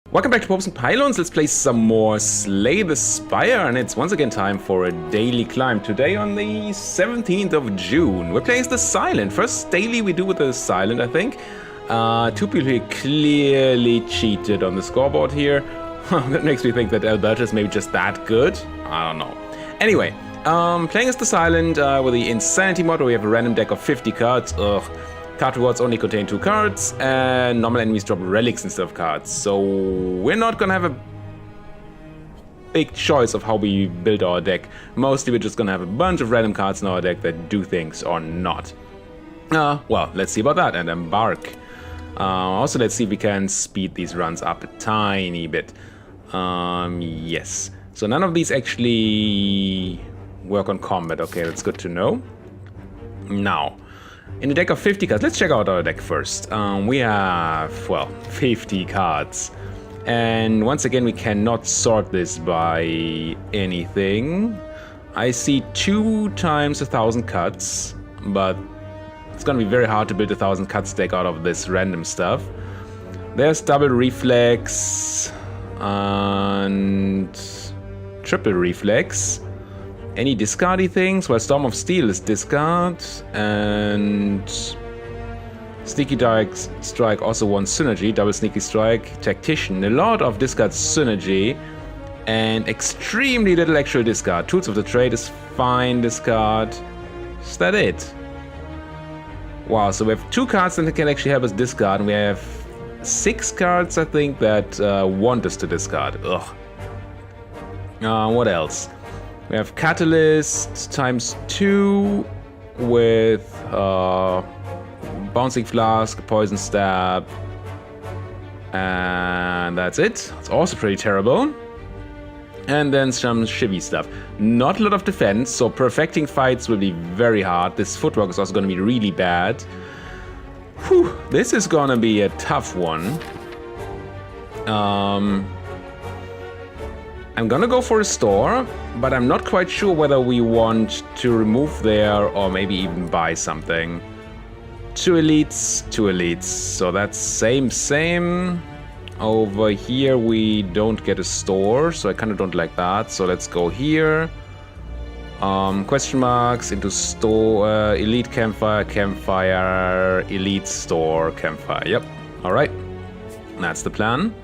Welcome back to Popes and Pylons. Let's play some more Slay the Spire, and it's once again time for a daily climb. Today on the 17th of June. We're playing as the Silent. First daily we do with the Silent, I think. Two people here clearly cheated on the scoreboard here. That makes me think that Alberta is maybe just that good. I don't know. Anyway, playing as the Silent with the Insanity mod, where we have a random deck of 50 cards. Ugh. Card rewards only contain 2 cards, and normal enemies drop relics instead of cards. So we're not gonna have a big choice of how we build our deck. Mostly we're just gonna have a bunch of random cards in our deck that do things or not. Well, let's see about that and embark. Also, let's see if we can speed these runs up a tiny bit. Yes. So none of these actually work on combat. Okay, that's good to know. Now, in the deck of 50 cards, let's check out our deck first. We have, well, 50 cards. And once again, we cannot sort this by anything. I see 2 times 1,000 cuts, but it's gonna be very hard to build a 1,000 cuts deck out of this random stuff. There's double reflex and triple reflex. Any discardy things? Well, Storm of Steel is discard, and Sneaky Strike also wants synergy, double Sneaky Strike, Tactician, a lot of discard synergy, and extremely little actual discard. Tools of the Trade is fine discard. Is that it? Wow, so we have 2 cards that can actually help us discard, and we have 6 cards, I think, that want us to discard. Ugh. What else? We have Catalyst times 2 with Bouncing Flask, Poison Stab, and that's it. It's also pretty terrible. And then some shivvy stuff. Not a lot of defense, so perfecting fights will be very hard. This footwork is also going to be really bad. Whew, this is going to be a tough one. I'm gonna go for a store, but I'm not quite sure whether we want to remove there or maybe even buy something. 2 elites, 2 elites. So that's same. Over here we don't get a store, so I kind of don't like that. So let's go here. Question marks into store, elite campfire, elite store, campfire. Yep, all right. That's the plan.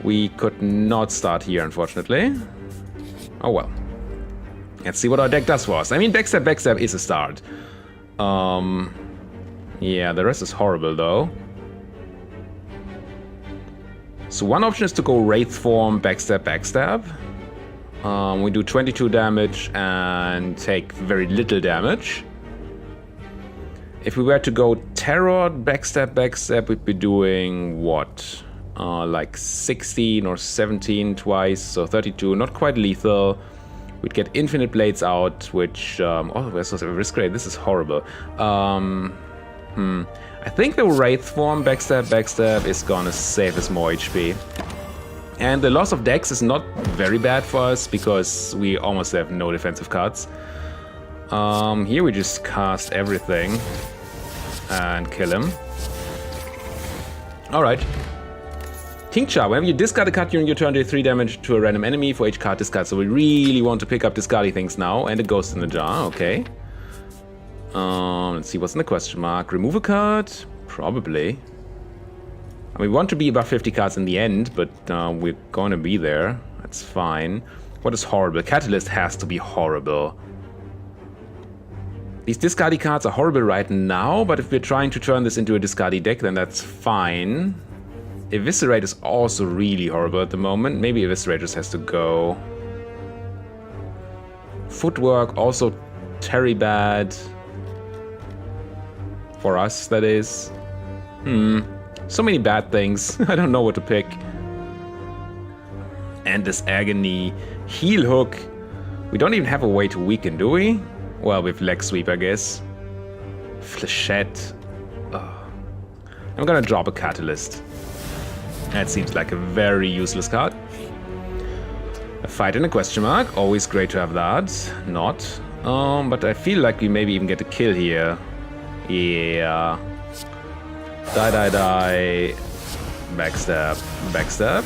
We could not start here, unfortunately. Oh well. Let's see what our deck does for us. I mean, backstab is a start. Yeah, the rest is horrible, though. So one option is to go Wraith form, backstab. We do 22 damage and take very little damage. If we were to go Terror, backstab, we'd be doing what? Like 16 or 17 twice, so 32, not quite lethal. We'd get infinite blades out, which, oh, we're supposed to have a risk rate, this is horrible. I think the Wraith form, backstab is gonna save us more HP. And the loss of dex is not very bad for us, because we almost have no defensive cards. Here we just cast everything and kill him. Alright. Tincture. Whenever you discard a card during your turn, do 3 damage to a random enemy for each card discard. So we really want to pick up discardy things now. And a ghost in the jar, okay. Let's see what's in the question mark. Remove a card? Probably. I mean, we want to be above 50 cards in the end, but we're going to be there. That's fine. What is horrible? Catalyst has to be horrible. These discardy cards are horrible right now, but if we're trying to turn this into a discardy deck, then that's fine. Eviscerate is also really horrible at the moment. Maybe Eviscerate just has to go. Footwork, also very bad. For us, that is. So many bad things. I don't know what to pick. And this Agony. Heal Hook. We don't even have a way to weaken, do we? Well, with Leg Sweep, I guess. Flechette. Oh. I'm gonna drop a Catalyst. That seems like a very useless card. A fight and a question mark. Always great to have that. Not. But I feel like we maybe even get a kill here. Yeah. Die. backstab, backstab.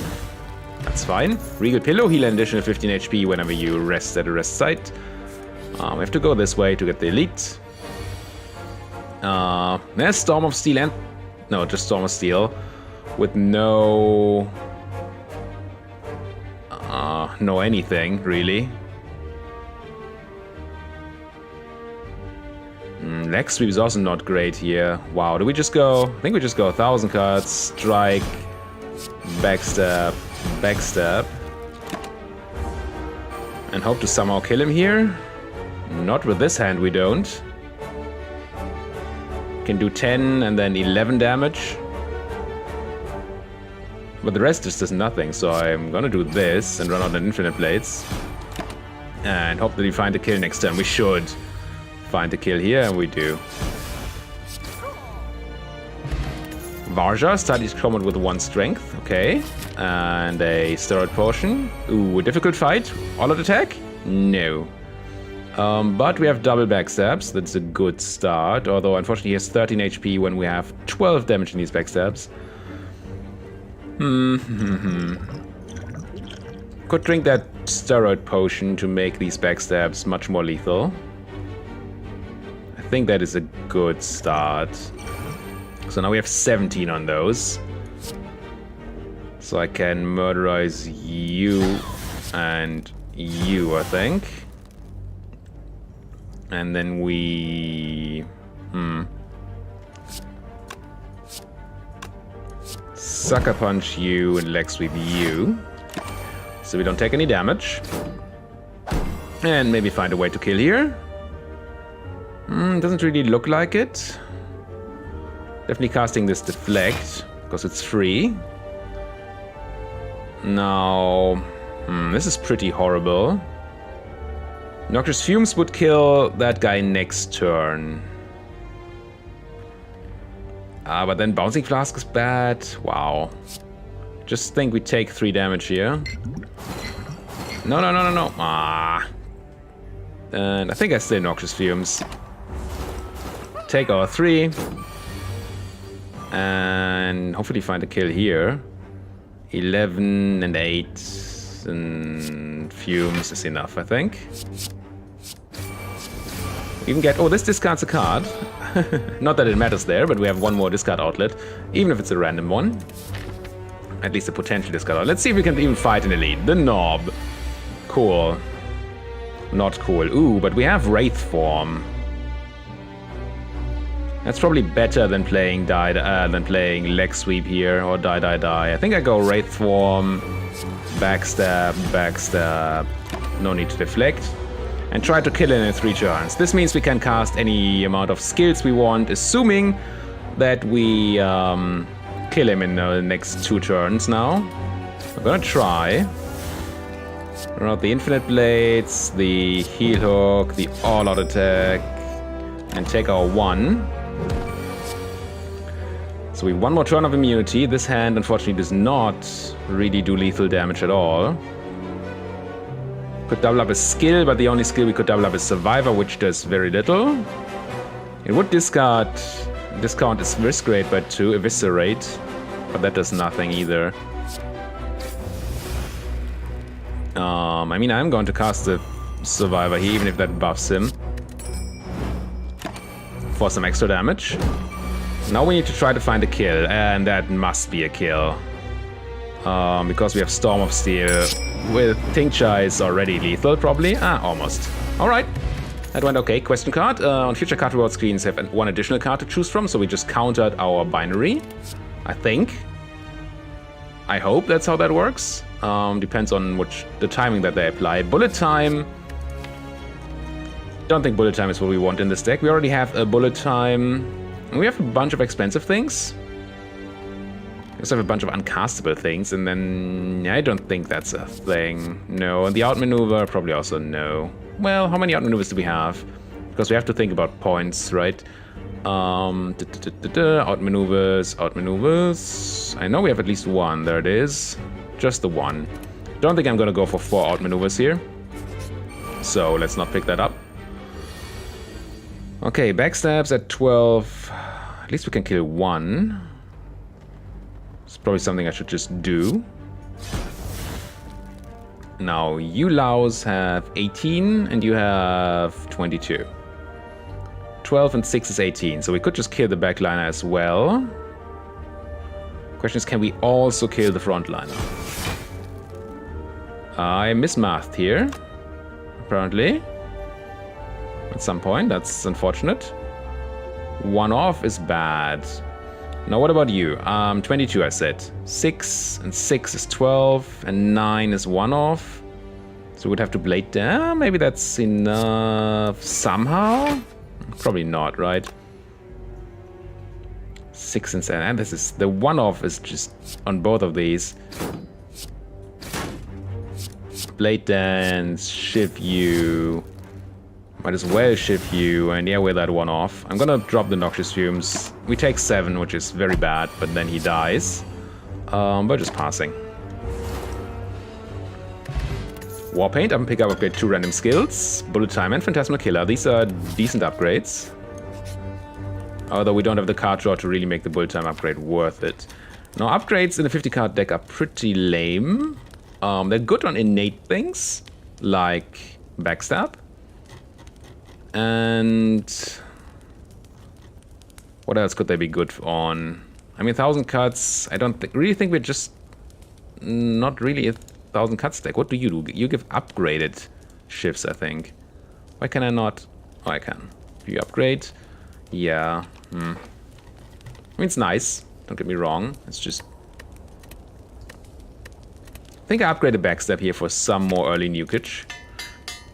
That's fine. Regal Pillow, heal an additional 15 HP whenever you rest at a rest site. We have to go this way to get the elite. There's Storm of Steel and... No, just Storm of Steel. With no... no anything, really. Leg sweep is also not great here. Wow, do we just go... I think we just go 1000 cards, strike, backstab, backstab. And hope to somehow kill him here. Not with this hand, we don't. Can do 10 and then 11 damage. But the rest just does nothing, so I'm gonna do this and run out an Infinite Blades. And hope that we find a kill next turn. We should find a kill here, and we do. Varja studies combat with 1 strength, okay. And a steroid potion. Ooh, a difficult fight. All-out attack? No. But we have double backstabs. That's a good start. Although, unfortunately, he has 13 HP when we have 12 damage in these backstabs. Could drink that steroid potion to make these backstabs much more lethal. I think that is a good start. So now we have 17 on those. So I can murderize you and you, I think. And then we... Sucker punch you and leg sweep you. So we don't take any damage. And maybe find a way to kill here. Doesn't really look like it. Definitely casting this deflect, because it's free. Now... this is pretty horrible. Noxious Fumes would kill that guy next turn. But then Bouncing Flask is bad. Wow. Just think we take 3 damage here. No. And I think I stay Noxious Fumes. Take our 3. And hopefully find a kill here. 11 and 8. And Fumes is enough, I think. We can get... Oh, this discards a card. Not that it matters there, but we have 1 more discard outlet. Even if it's a random one. At least a potential discard outlet. Let's see if we can even fight an elite. The Knob. Cool. Not cool. Ooh, but we have Wraith Form. That's probably better than playing Leg Sweep here, or Die. I think I go Wraith Form, backstab, backstab, no need to deflect, and try to kill it in 3 turns. This means we can cast any amount of skills we want, assuming that we kill him in the next 2 turns now. I'm gonna try. Run out the Infinite Blades, the Heal Hook, the All-Out Attack, and take our 1. So we have 1 more turn of immunity. This hand, unfortunately, does not really do lethal damage at all. Could double up a skill, but the only skill we could double up is Survivor, which does very little. It would discount its risk rate by 2, Eviscerate, but that does nothing either. I mean, I'm going to cast the Survivor here, even if that buffs him. For some extra damage. Now we need to try to find a kill, and that must be a kill. Because we have Storm of Steel. With Tincture is already lethal, probably. Almost. Alright. That went okay. Question card. On future card reward screens have 1 additional card to choose from, so we just countered our binary. I think. I hope that's how that works. Depends on the timing that they apply. Bullet Time. Don't think Bullet Time is what we want in this deck. We already have a Bullet Time. And we have a bunch of expensive things. We also have a bunch of uncastable things, and then I don't think that's a thing. No, and the outmaneuver, probably also no. Well, how many outmaneuvers do we have? Because we have to think about points, right? Outmaneuvers. I know we have at least 1. There it is. Just the 1. Don't think I'm gonna go for 4 outmaneuvers here. So let's not pick that up. Okay, backstabs at 12. At least we can kill 1. Probably something I should just do. Now, you Laos have 18 and you have 22. 12 and 6 is 18, so we could just kill the backliner as well. Question is, can we also kill the frontliner? I mismathed here, apparently. At some point, that's unfortunate. 1 off is bad. Now, what about you? 22, I said. 6 and 6 is 12, and 9 is 1 off. So we'd have to blade down. Maybe that's enough somehow? Probably not, right? 6 and 7. And this is the 1 off is just on both of these. Blade dance, shift you. Might as well shift you, and yeah, we're that 1 off. I'm gonna drop the Noxious Fumes. We take 7, which is very bad, but then he dies. But just passing. Warpaint, I'm gonna pick up upgrade 2 random skills. Bullet Time and Phantasmal Killer. These are decent upgrades. Although we don't have the card draw to really make the Bullet Time upgrade worth it. Now, upgrades in the 50 card deck are pretty lame. They're good on innate things, like Backstab. And what else could they be good on? I mean, 1000 cuts. I don't really think we're just not really a 1000 cuts deck. What do? You give upgraded shifts, I think. Why can I not? Oh, I can. Do you upgrade? Yeah. I mean, it's nice. Don't get me wrong. It's just. I think I upgraded Backstab here for some more early nukage.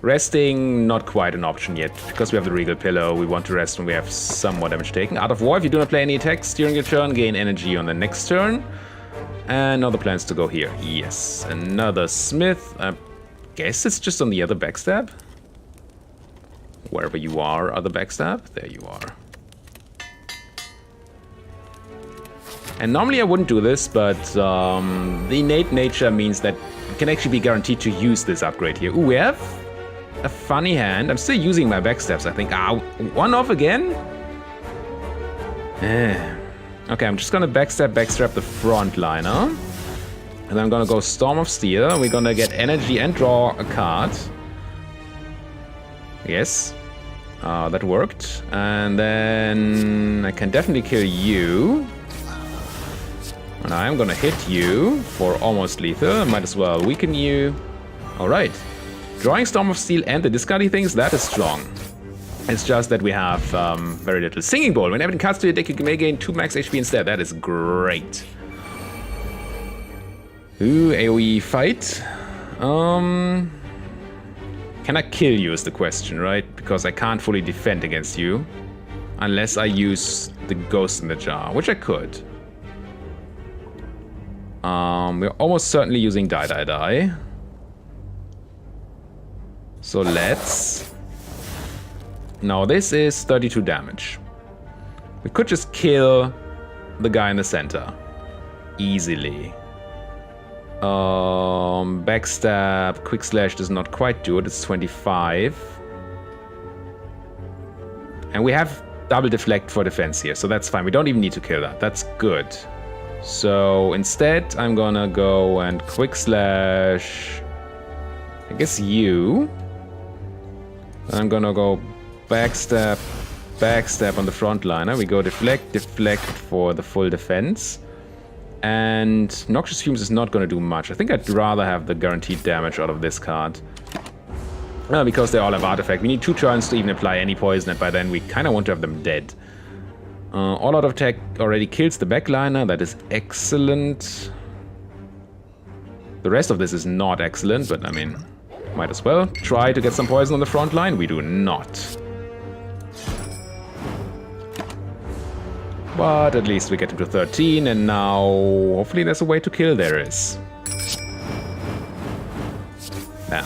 Resting, not quite an option yet, because we have the Regal Pillow. We want to rest when we have some more damage taken. Art of War, if you do not play any attacks during your turn, gain energy on the next turn. And now the plan is to go here. Yes, another Smith. I guess it's just on the other Backstab. Wherever you are, other Backstab. There you are. And normally I wouldn't do this, but the innate nature means that you can actually be guaranteed to use this upgrade here. Ooh, we have a funny hand. I'm still using my backstabs, I think. Ah, 1 off again? Okay, I'm just gonna backstrap the frontliner. And I'm gonna go Storm of Steel. We're gonna get energy and draw a card. Yes. That worked. And then I can definitely kill you. And I'm gonna hit you for almost lethal. I might as well weaken you. Alright. Drawing Storm of Steel and the discarding things, that is strong. It's just that we have very little. Singing Bowl. Whenever it cuts to your deck, you may gain 2 max HP instead. That is great. Ooh, AoE fight. Can I kill you is the question, right? Because I can't fully defend against you. Unless I use the Ghost in the Jar, which I could. We're almost certainly using Die. So let's... Now this is 32 damage. We could just kill the guy in the center. Easily. Backstab, Quick Slash does not quite do it, it's 25. And we have double deflect for defense here, so that's fine. We don't even need to kill that, that's good. So instead, I'm gonna go and Quick Slash, I guess you. And I'm gonna go backstab on the frontliner. We go deflect for the full defense. And Noxious Fumes is not gonna do much. I think I'd rather have the guaranteed damage out of this card. Because they all have artifact. We need 2 turns to even apply any poison, and by then we kinda want to have them dead. All out of attack already kills the backliner. That is excellent. The rest of this is not excellent, but I mean, might as well try to get some poison on the front line. We do not. But at least we get him to 13, and now hopefully there's a way to kill. There is. Now,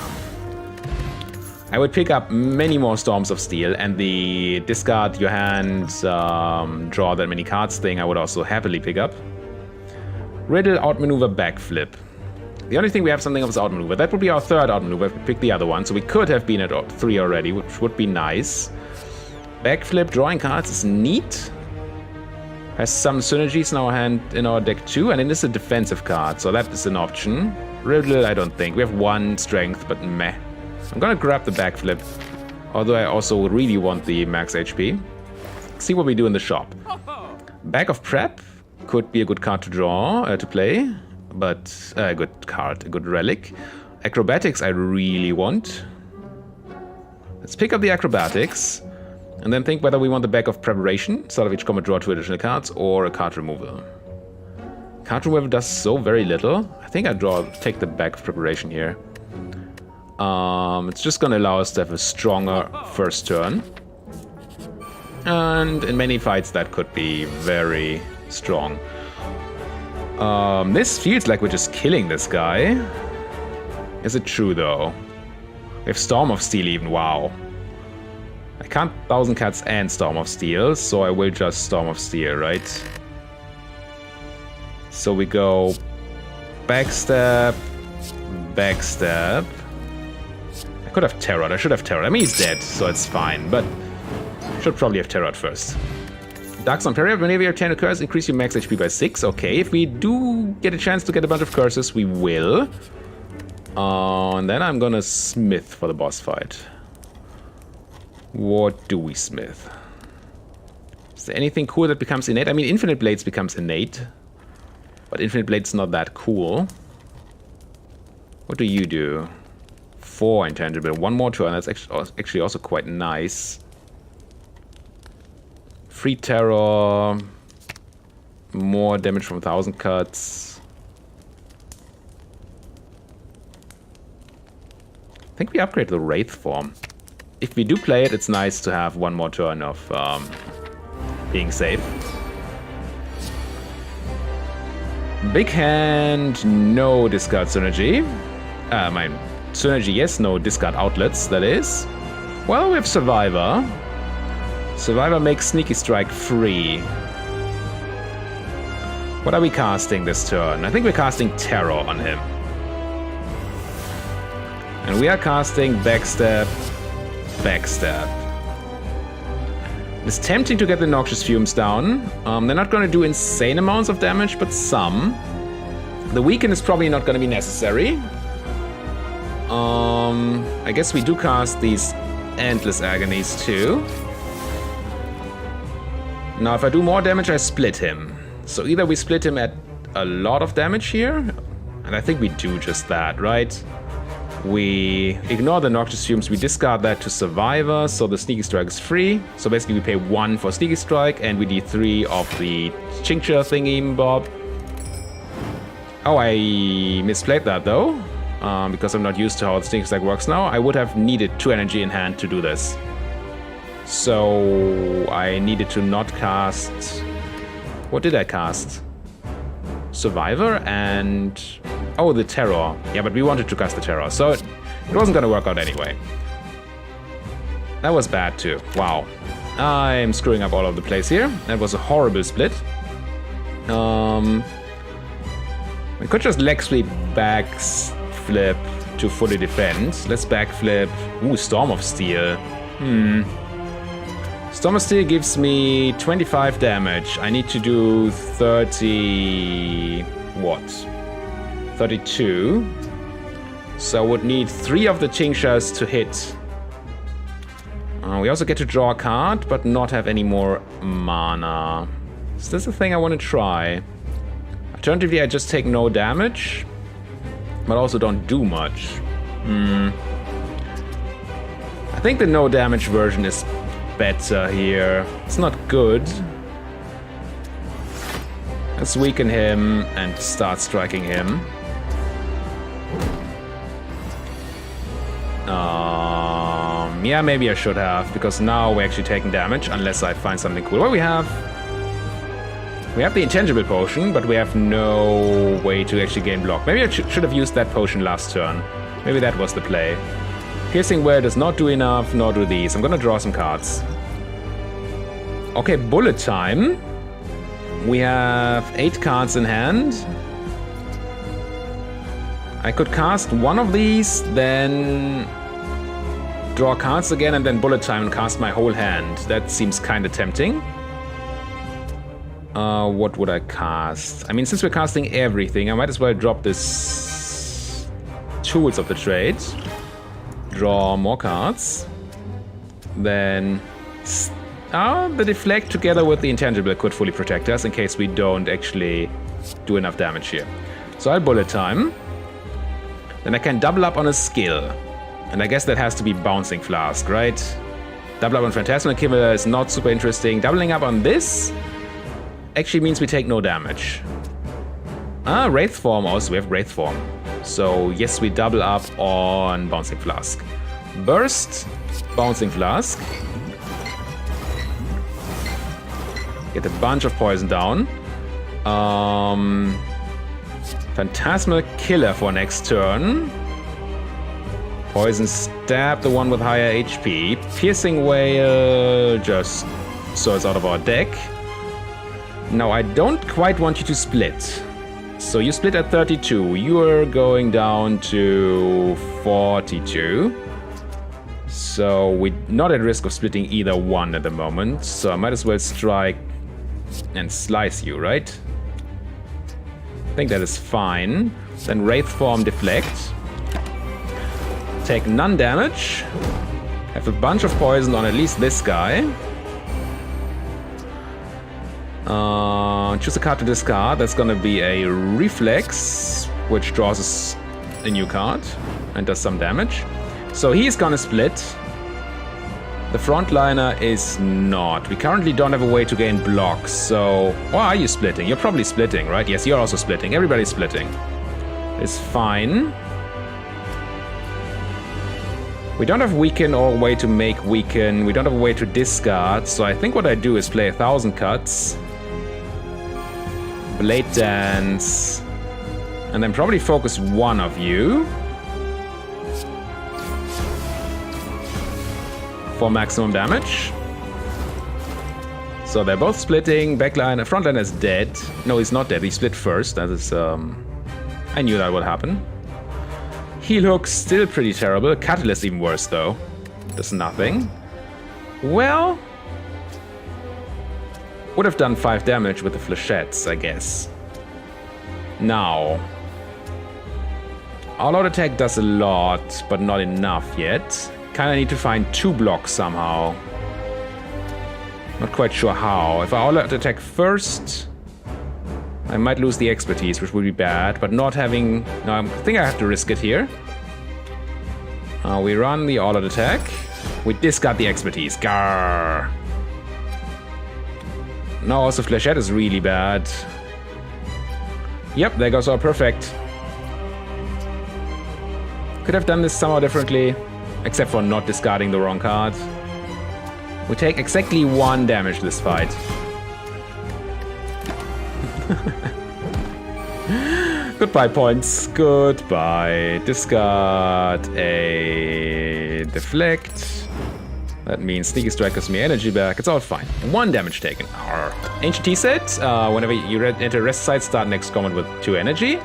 I would pick up many more Storms of Steel, and the discard your hand, draw that many cards thing I would also happily pick up. Riddle, outmaneuver, backflip. The only thing we have something of is outmaneuver. That would be our 3rd outmaneuver if we pick the other one, so we could have been at 3 already, which would be nice. Backflip, drawing cards is neat. Has some synergies in our hand, in our deck too, and it is a defensive card, so that is an option. Riddle, I don't think. We have 1 strength, but meh. I'm gonna grab the backflip, although I also really want the max HP. See what we do in the shop. Bag of Prep could be a good card to draw, to play, but a good card, a good relic. Acrobatics I really want. Let's pick up the Acrobatics. And then think whether we want the Bag of Preparation, start of each combat draw 2 additional cards, or a card removal. Card removal does so very little. I think take the Bag of Preparation here. It's just gonna allow us to have a stronger first turn. And in many fights that could be very strong. This feels like we're just killing this guy. Is it true though? We have Storm of Steel even, wow. I can't 1000 Cats and Storm of Steel, so I will just Storm of Steel, right? So we go backstab, backstab. I could have Terror, I should have Terror. I mean, he's dead, so it's fine, but should probably have Terror first. Dark Sun Period, whenever your turn occurs, increase your max HP by 6. Okay, if we do get a chance to get a bunch of curses, we will. And then I'm gonna Smith for the boss fight. What do we Smith? Is there anything cool that becomes innate? I mean, Infinite Blades becomes innate. But Infinite Blades not that cool. What do you do? 4 intangible. 1 more turn. That's actually also quite nice. Free Terror. More damage from 1000 Cuts. I think we upgrade the Wraith form. If we do play it, it's nice to have 1 more turn of being safe. Big Hand, no discard synergy. Mine synergy, yes, no discard outlets, that is. Well, we have Survivor. Survivor makes Sneaky Strike free. What are we casting this turn? I think we're casting Terror on him. And we are casting Backstab, Backstab. It's tempting to get the Noxious Fumes down. They're not going to do insane amounts of damage, but some. The Weaken is probably not going to be necessary. I guess we do cast these Endless Agonies too. Now if I do more damage, I split him. So either we split him at a lot of damage here, and I think we do just that, right? We ignore the Noxious Fumes, we discard that to Survivor, so the Sneaky Strike is free. So basically we pay 1 for Sneaky Strike, and we D3 of the Tincture thingy bob. Oh, I misplayed that though, because I'm not used to how the Sneaky Strike works now. I would have needed 2 energy in hand to do this. So I needed to not cast... What did I cast? Survivor and... Oh, the Terror. Yeah, but we wanted to cast the Terror, so it wasn't gonna work out anyway. That was bad too. Wow. I'm screwing up all over the place here. That was a horrible split. We could just leg sweep backflip to fully defend. Let's backflip. Ooh, Storm of Steel. Storm of Steel gives me 25 damage. I need to do 30... what? 32. So I would need 3 of the Tinctures to hit. We also get to draw a card, but not have any more mana. Is this a thing I want to try? Alternatively, I just take no damage, but also don't do much. I think the no damage version is better here. It's not good. Let's weaken him and start striking him. Yeah, maybe I should have, because now we're actually taking damage, unless I find something cool. Well, we have the Intangible Potion, but we have no way to actually gain block. Maybe I should have used that potion last turn. Maybe that was the play. Piercing Well does not do enough, nor do these. I'm gonna draw some cards. Okay, bullet time. We have 8 cards in hand. I could cast one of these, then draw cards again, and then bullet time and cast my whole hand. That seems kind of tempting. What would I cast? I mean, since we're casting everything, I might as well drop this Tools of the Trade. Draw more cards. Then the Deflect together with the Intangible could fully protect us in case we don't actually do enough damage here. So I'll Bullet Time. Then I can double up on a skill. And I guess that has to be Bouncing Flask, right? Double up on Phantasmal Killer is not super interesting. Doubling up on this actually means we take no damage. Wraith Form also. We have Wraith Form. So yes, we double up on Bouncing Flask. Burst, Bouncing Flask. Get a bunch of poison down. Phantasmal Killer for next turn. Poison Stab, the one with higher HP. Piercing Wail, just so it's out of our deck. Now, I don't quite want you to split. So you split at 32. You are going down to 42. So we're not at risk of splitting either one at the moment. So I might as well strike and slice you, right? I think that is fine. Then Wraith Form Deflect. Take none damage. Have a bunch of poison on at least this guy. Choose a card to discard. That's gonna be a Reflex, which draws us a new card and does some damage. So he's gonna split. The frontliner is not. We currently don't have a way to gain blocks, so... Or are you splitting? You're probably splitting, right? Yes, you're also splitting. Everybody's splitting. It's fine. We don't have weaken or a way to make weaken. We don't have a way to discard, so I think what I do is play 1,000 cuts. Blade Dance. And then probably focus one of you. For maximum damage. So they're both splitting. Backline, frontline is dead. No, he's not dead. He split first. That is, I knew that would happen. Heel Hook, still pretty terrible. Catalyst even worse, though. Does nothing. Well... would have done 5 damage with the flechettes, I guess. Now... all-out attack does a lot, but not enough yet. Kinda need to find 2 blocks somehow. Not quite sure how. If I all-out attack first... I might lose the expertise, which would be bad, but not having... No, I think I have to risk it here. We run the all-out attack. We discard the expertise. Grrr. Now also Flechette is really bad. Yep, there goes our perfect. Could have done this somehow differently, except for not discarding the wrong card. We take exactly 1 damage this fight. Goodbye points. Goodbye. Discard a deflect. That means Sneaky Strike gives me energy back. It's all fine. 1 damage taken. Arr. Ancient Tea set. Whenever you enter rest site, start next combat with 2 energy.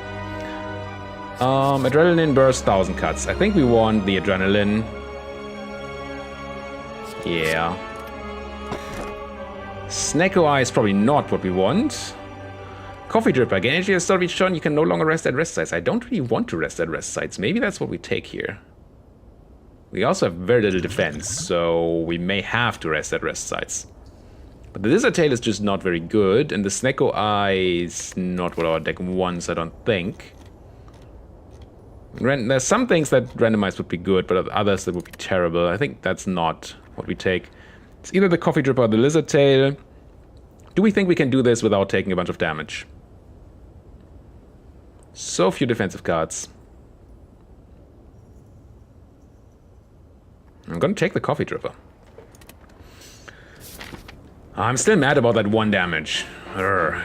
Adrenaline burst, 1,000 cuts. I think we want the adrenaline. Yeah. Snecko Eye is probably not what we want. Coffee Dripper. Again, energy has started shown you can no longer rest at rest sites. I don't really want to rest at rest sites. Maybe that's what we take here. We also have very little defense, so we may have to rest at rest sites. But the Lizard Tail is just not very good, and the Snecko Eye is not what our deck wants, I don't think. There's some things that randomized would be good, but others that would be terrible. I think that's not what we take. It's either the Coffee Dripper or the Lizard Tail. Do we think we can do this without taking a bunch of damage? So few defensive cards. I'm gonna take the Coffee Dripper. I'm still mad about that 1 damage. Urgh.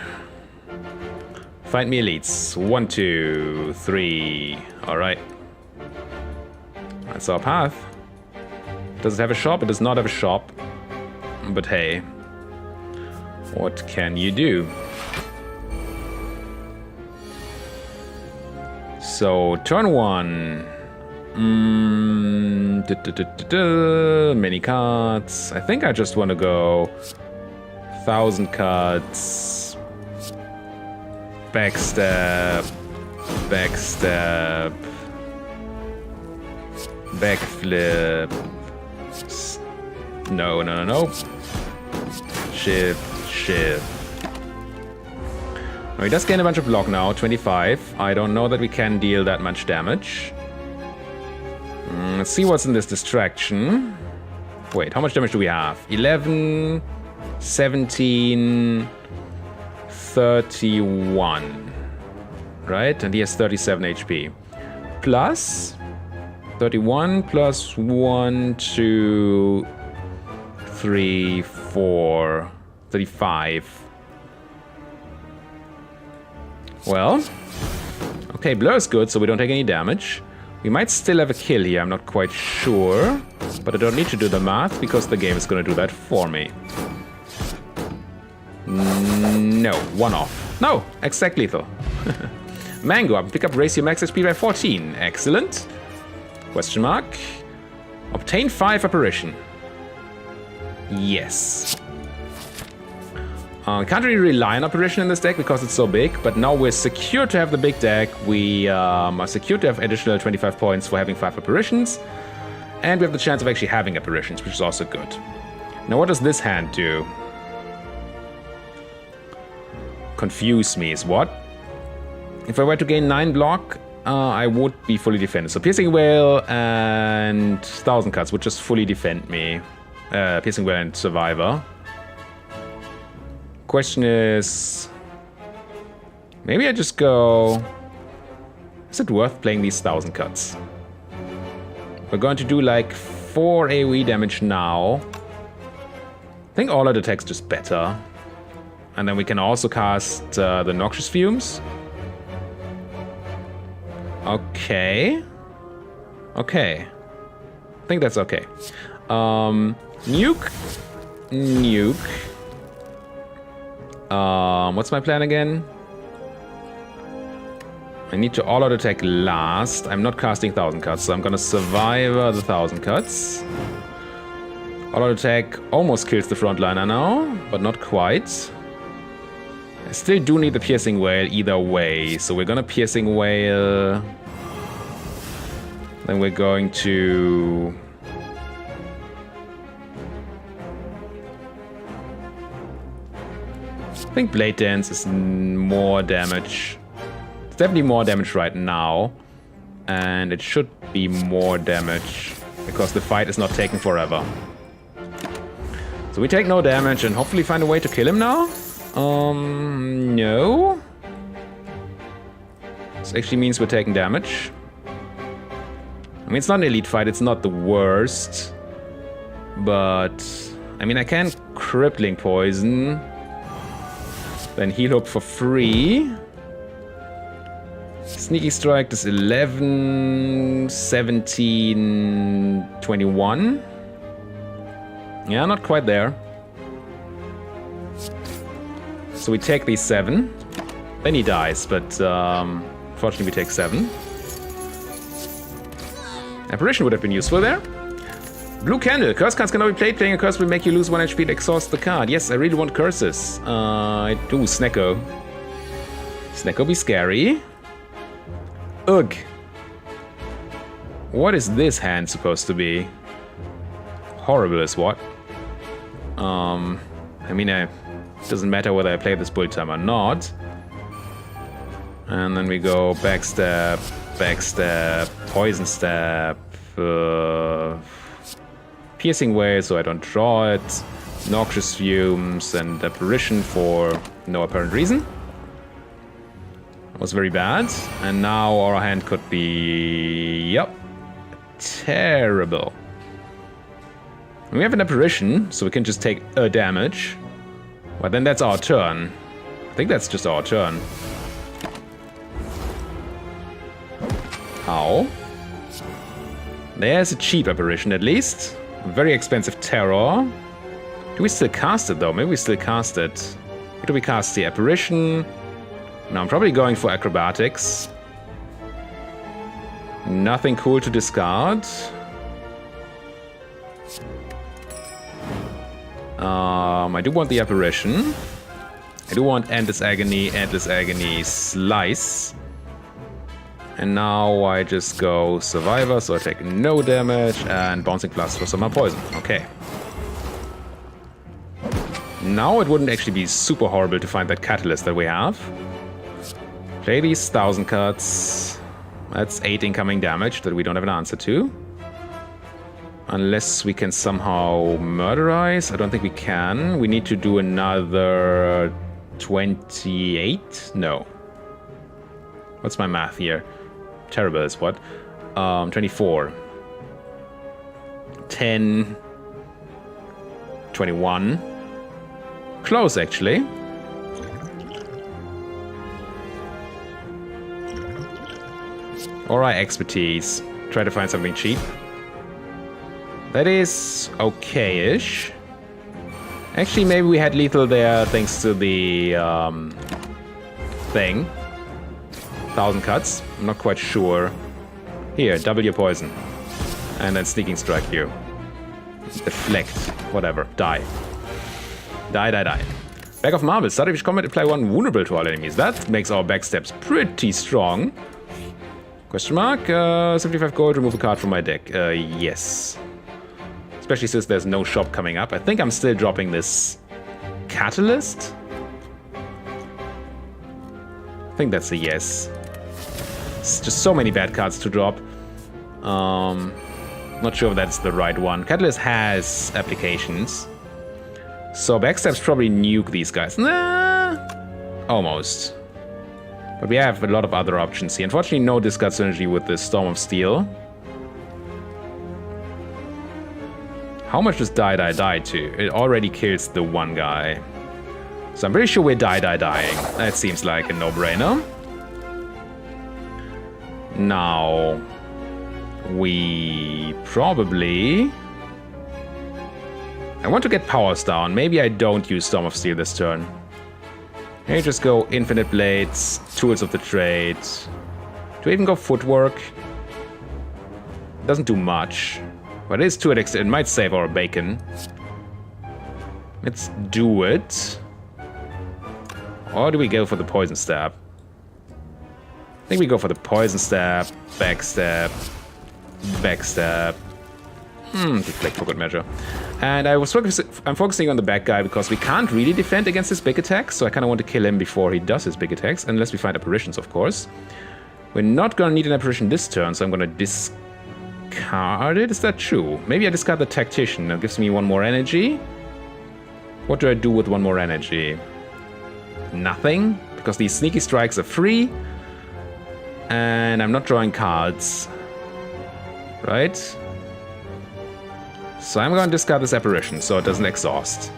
Find me elites. 1, 2, 3. Alright. That's our path. Does it have a shop? It does not have a shop. But hey. What can you do? So, turn 1. Many cards. I think I just want to go 1,000 cards. Backstab. Backstab. Backflip. No, no, no, no. Shift, shift. Oh, he does gain a bunch of block now, 25. I don't know that we can deal that much damage. Let's see what's in this distraction. Wait, how much damage do we have? 11, 17, 31. Right? And he has 37 HP. Plus 31 plus 1, 2, 3, 4, 35. Well, okay, Blur is good, so we don't take any damage. We might still have a kill here, I'm not quite sure. But I don't need to do the math, because the game is going to do that for me. No, one off. No, exact lethal. Mango up, pick up, raise your max HP by 14. Excellent. Question mark. Obtain 5 apparition. Yes. Can't really rely on apparition in this deck because it's so big, but now we're secure to have the big deck. We are secure to have additional 25 points for having 5 apparitions. And we have the chance of actually having apparitions, which is also good. Now what does this hand do? Confuse me is what? If I were to gain 9 block, I would be fully defended. So Piercing Wail and 1000 Cuts would just fully defend me. Piercing Wail and Survivor. Question is... maybe I just go... is it worth playing these 1000 Cuts? We're going to do like 4 AoE damage now. I think all of the attacks just better. And then we can also cast the Noxious Fumes. Okay. Okay. I think that's okay. Nuke. Nuke. What's my plan again? I need to all-out attack last. I'm not casting 1000 Cuts, so I'm gonna survive the 1000 Cuts. All-out attack almost kills the frontliner now, but not quite. I still do need the Piercing Wail either way, so we're gonna Piercing Wail. Then we're going to... I think Blade Dance is more damage. It's definitely more damage right now. And it should be more damage, because the fight is not taking forever. So we take no damage and hopefully find a way to kill him now. No. This actually means we're taking damage. I mean, it's not an elite fight, it's not the worst. But, I mean, I can Crippling Poison. Then Heal Up for free. Sneaky Strike is 11, 17, 21. Yeah, not quite there. So we take these 7. Then he dies, but fortunately we take 7. Apparition would have been useful there. Blue Candle. Curse cards cannot be played. Playing a curse will make you lose 1 HP to exhaust the card. Yes, I really want curses. I do. Snecko. Snecko be scary. Ugh. What is this hand supposed to be? Horrible is what? I mean, it doesn't matter whether I play this bull time or not. And then we go backstab, backstab, poison stab, piercing way so I don't draw it, noxious fumes, and apparition for no apparent reason. That was very bad. And now our hand could be, yep, terrible. We have an apparition, so we can just take a damage. But then that's our turn. I think that's just our turn. How? There's a cheap apparition at least. A very expensive terror. Do we still cast it though? Maybe we still cast it. What do we cast? The apparition. No, I'm probably going for acrobatics. Nothing cool to discard. I do want the apparition. I do want Endless Agony, Slice. And now I just go Survivor, so I take no damage, and Bouncing Blast for some more poison. Okay. Now it wouldn't actually be super horrible to find that Catalyst that we have. Play these 1000 cuts. That's 8 incoming damage that we don't have an answer to. Unless we can somehow murderize. I don't think we can. We need to do another 28? No. What's my math here? Terrible is what? 24. 10. 21. Close, actually. Alright, expertise. Try to find something cheap. That is okay-ish. Actually, maybe we had lethal there thanks to the thing. 1000 cuts. I'm not quite sure. Here, double your poison. And then sneaking strike you. Deflect. Whatever. Die. Die. Bag of Marbles. Start each combat, apply 1 vulnerable to all enemies. That makes our backstabs pretty strong. Question mark. 75 gold, remove a card from my deck. Yes. Especially since there's no shop coming up. I think I'm still dropping this Catalyst. I think that's a yes. It's just so many bad cards to drop. Not sure if that's the right one. Catalyst has applications. So backstabs probably nuke these guys. Nah, almost. But we have a lot of other options here. Unfortunately, no discard synergy with the Storm of Steel. How much does die to? It already kills the one guy. So I'm pretty sure we're dying. That seems like a no-brainer. Now, we probably... I want to get powers down. Maybe I don't use Storm of Steel this turn. Maybe just go Infinite Blades, Tools of the Trade. Do I even go Footwork? Doesn't do much. But it is 2 at it might save our bacon. Let's do it. Or do we go for the Poison Stab? I think we go for the Poison Stab, Backstab, Backstab. Deflect for good measure. And I'm focusing on the bad guy because we can't really defend against his big attacks, so I kind of want to kill him before he does his big attacks, unless we find apparitions, of course. We're not going to need an apparition this turn, so I'm going to discard it. Is that true? Maybe I discard the Tactician. That gives me 1 more energy. What do I do with 1 more energy? Nothing, because these sneaky strikes are free, and I'm not drawing cards. Right? So I'm going to discard this apparition so it doesn't exhaust.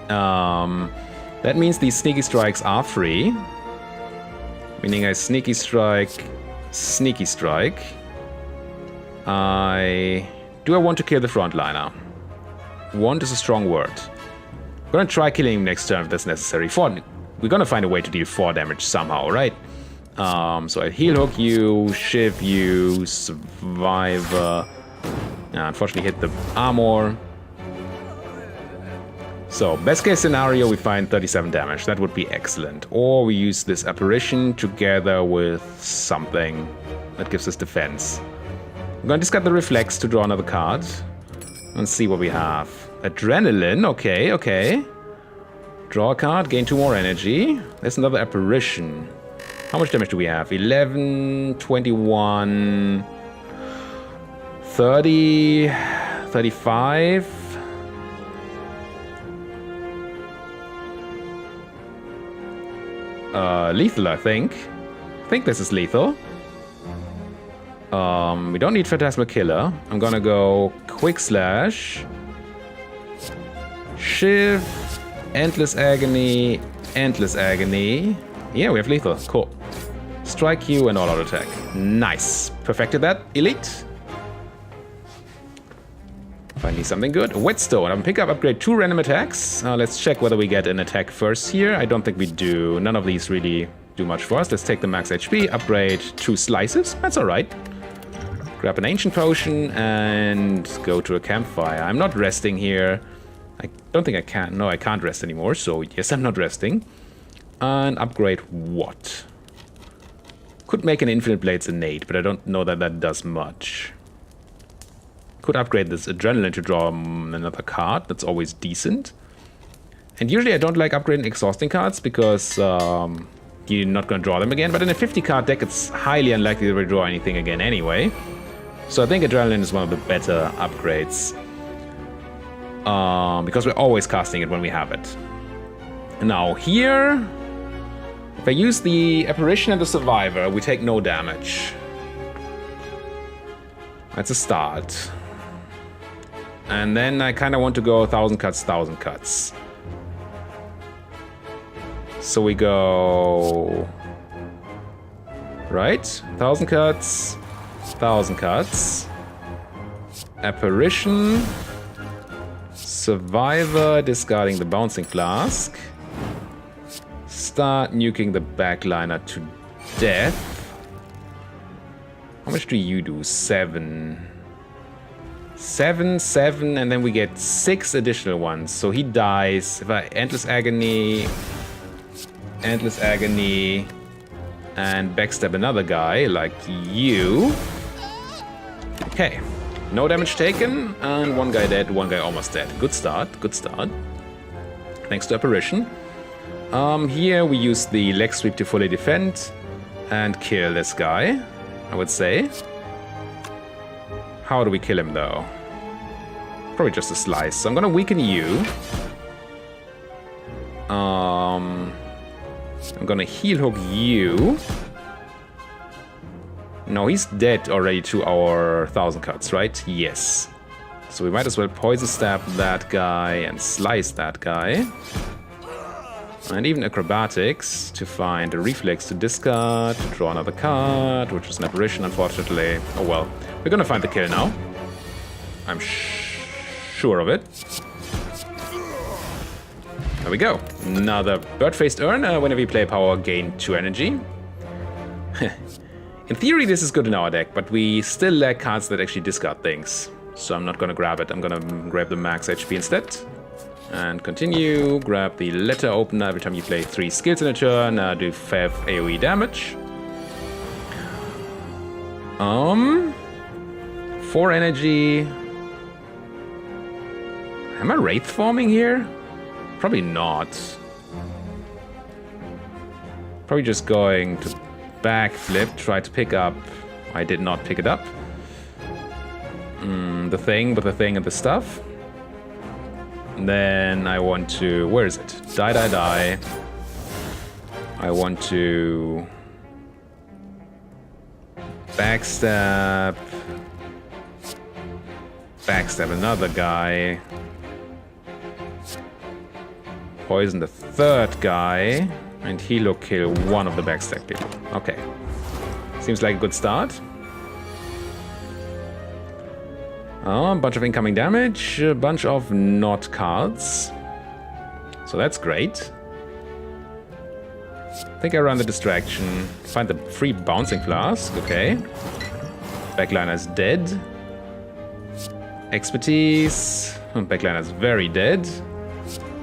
That means these sneaky strikes are free. Meaning I sneaky strike. Do I want to kill the frontliner? Want is a strong word. I'm going to try killing him next turn if that's necessary. We're going to find a way to deal 4 damage somehow, right? So I heal hook you, shiv you, survivor. Unfortunately hit the armor. So, best case scenario, we find 37 damage. That would be excellent. Or we use this apparition together with something that gives us defense. I'm going to discard the reflex to draw another card. And see what we have. Adrenaline, okay. Draw a card, gain 2 more energy. There's another apparition. How much damage do we have? 11, 21... 30, 35. Lethal, I think. I think this is lethal. We don't need Phantasmal Killer. I'm gonna go Quick Slash. Shiv. Endless Agony. Yeah, we have lethal. Cool. Strike you and all-out attack. Nice. Perfected that. Elite. Finally something good. Whetstone. I'm pick up, upgrade 2 random attacks. Let's check whether we get an attack first here. I don't think we do. None of these really do much for us. Let's take the max HP, upgrade 2 slices. That's alright. Grab an ancient potion and go to a campfire. I'm not resting here. I don't think I can. No, I can't rest anymore. So yes, I'm not resting. And upgrade what? Could make an Infinite Blades innate, but I don't know that that does much. Could upgrade this Adrenaline to draw another card. That's always decent. And usually I don't like upgrading exhausting cards because you're not going to draw them again. But in a 50 card deck, it's highly unlikely to redraw anything again anyway. So I think Adrenaline is one of the better upgrades. Because we're always casting it when we have it. Now here, if I use the Apparition and the Survivor, we take no damage. That's a start. And then I kind of want to go 1,000 cuts, 1,000 cuts. So we go... Right? 1,000 cuts, 1,000 cuts. Apparition. Survivor, discarding the Bouncing Flask. Start nuking the backliner to death. How much do you do? 7. 7, 7, and then we get 6 additional ones. So he dies. If I Endless Agony, and backstab another guy like you. Okay. No damage taken, and one guy dead, one guy almost dead. Good start, good start. Thanks to Apparition. Here we use the leg sweep to fully defend and kill this guy, I would say. How do we kill him though? Probably just a slice. So I'm gonna weaken you. I'm gonna heal hook you. No, he's dead already to our 1,000 cuts, right? Yes. So we might as well poison stab that guy and slice that guy. And even acrobatics to find a reflex to discard, to draw another card, which is an apparition, unfortunately. Oh well, we're gonna find the kill now. I'm sure of it. There we go. Another bird-faced urn. Whenever you play power, gain 2 energy. In theory, this is good in our deck, but we still lack cards that actually discard things. So I'm not gonna grab it. I'm gonna grab the max HP instead. And continue. Grab the letter opener every time you play 3 skills in a turn. Do 5 AoE damage. 4 energy. Am I wraith forming here? Probably not. Probably just going to backflip, try to pick up. I did not pick it up. The thing with the thing and the stuff. And then I want to... Where is it? Die. I want to... Backstab. Backstab another guy. Poison the 3rd guy. And he'll kill one of the backstab people. Okay. Seems like a good start. A bunch of incoming damage, a bunch of not cards. So that's great. I think I run the distraction. Find the free bouncing flask. Okay. Backliner's dead. Expertise. Backliner's very dead.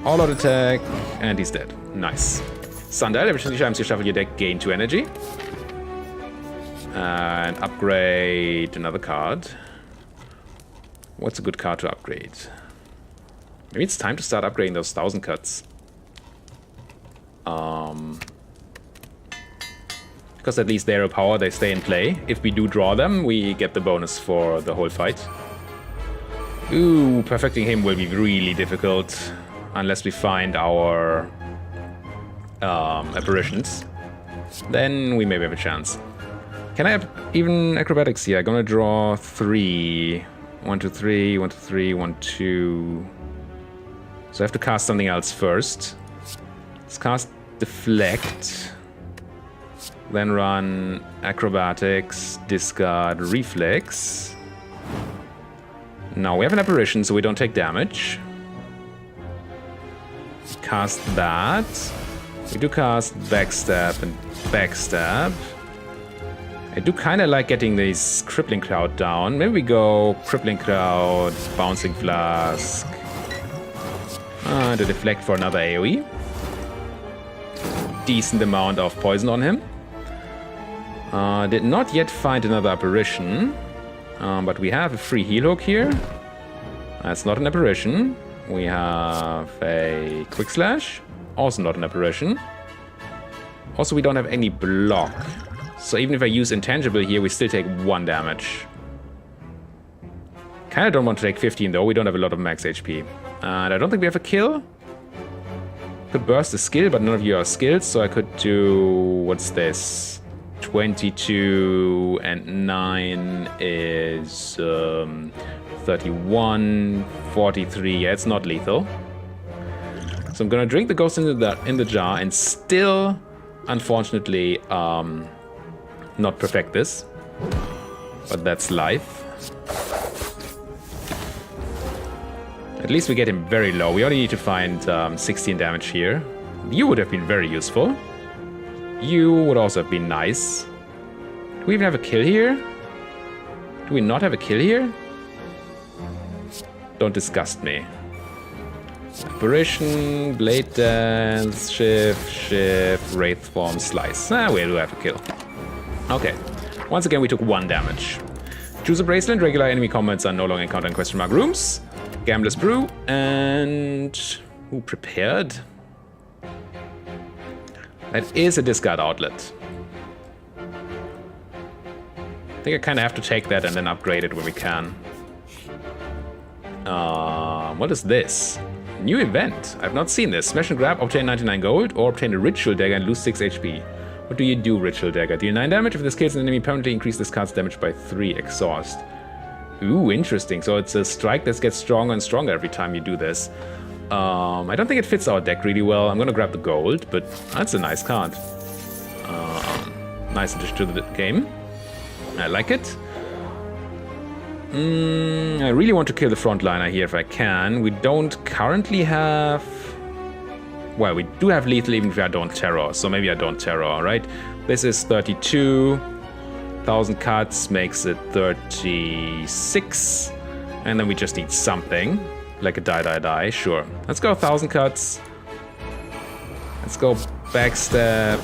All out attack. And he's dead. Nice. Sundial, every 20 times you shuffle your deck, gain 2 energy. And upgrade another card. What's a good card to upgrade? Maybe it's time to start upgrading those 1,000 cuts. Because at least they're a power, they stay in play. If we do draw them, we get the bonus for the whole fight. Ooh, perfecting him will be really difficult. Unless we find our apparitions. Then we maybe have a chance. Can I have even acrobatics here? I'm gonna draw 3. 1, 2, 3, 1, 2, 3, 1, 2. So I have to cast something else first. Let's cast Deflect. Then run Acrobatics, discard Reflex. Now we have an apparition, so we don't take damage. Cast that. We do cast Backstab and Backstab. I do kind of like getting this Crippling Cloud down. Maybe we go Crippling Cloud, Bouncing Flask, To deflect for another AoE. Decent amount of poison on him. Did not yet find another apparition. But we have a free heal hook here. That's not an apparition. We have a quick slash. Also not an apparition. Also, we don't have any block. So even if I use intangible here, we still take 1 damage. Kinda don't want to take 15 though. We don't have a lot of max HP. And I don't think we have a kill. Could burst the skill, but none of you are skilled, so I could do... what's this? 22 and 9 is 31, 43. Yeah, it's not lethal. So I'm gonna drink the ghost in the jar and still, unfortunately, not perfect this. But that's life. At least we get him very low. We only need to find 16 damage here. You would have been very useful. You would also have been nice. Do we even have a kill here? Do we not have a kill here? Don't disgust me. Apparition, Blade Dance, Shift, Wraith Form, Slice. We do have a kill. Okay. Once again, we took 1 damage. Choose a bracelet. Regular enemy combats are no longer encountered in question mark rooms. Gambler's Brew and... Ooh, prepared. That is a discard outlet. I think I kind of have to take that and then upgrade it when we can. What is this? New event. I've not seen this. Smash and grab, obtain 99 gold, or obtain a ritual dagger and lose 6 HP. What do you do, ritual dagger? Deal 9 damage. If this kills an enemy, permanently increase this card's damage by 3. Exhaust. Ooh, interesting. So it's a strike that gets stronger and stronger every time you do this. I don't think it fits our deck really well. I'm gonna grab the gold, but that's a nice card. Nice addition to the game. I like it. I really want to kill the frontliner here if I can. We don't currently have... Well, we do have lethal even if I don't terror, so maybe I don't terror, alright? This is 32. 1,000 cuts makes it 36. And then we just need something. Like a die, sure. Let's go 1,000 cuts. Let's go backstab.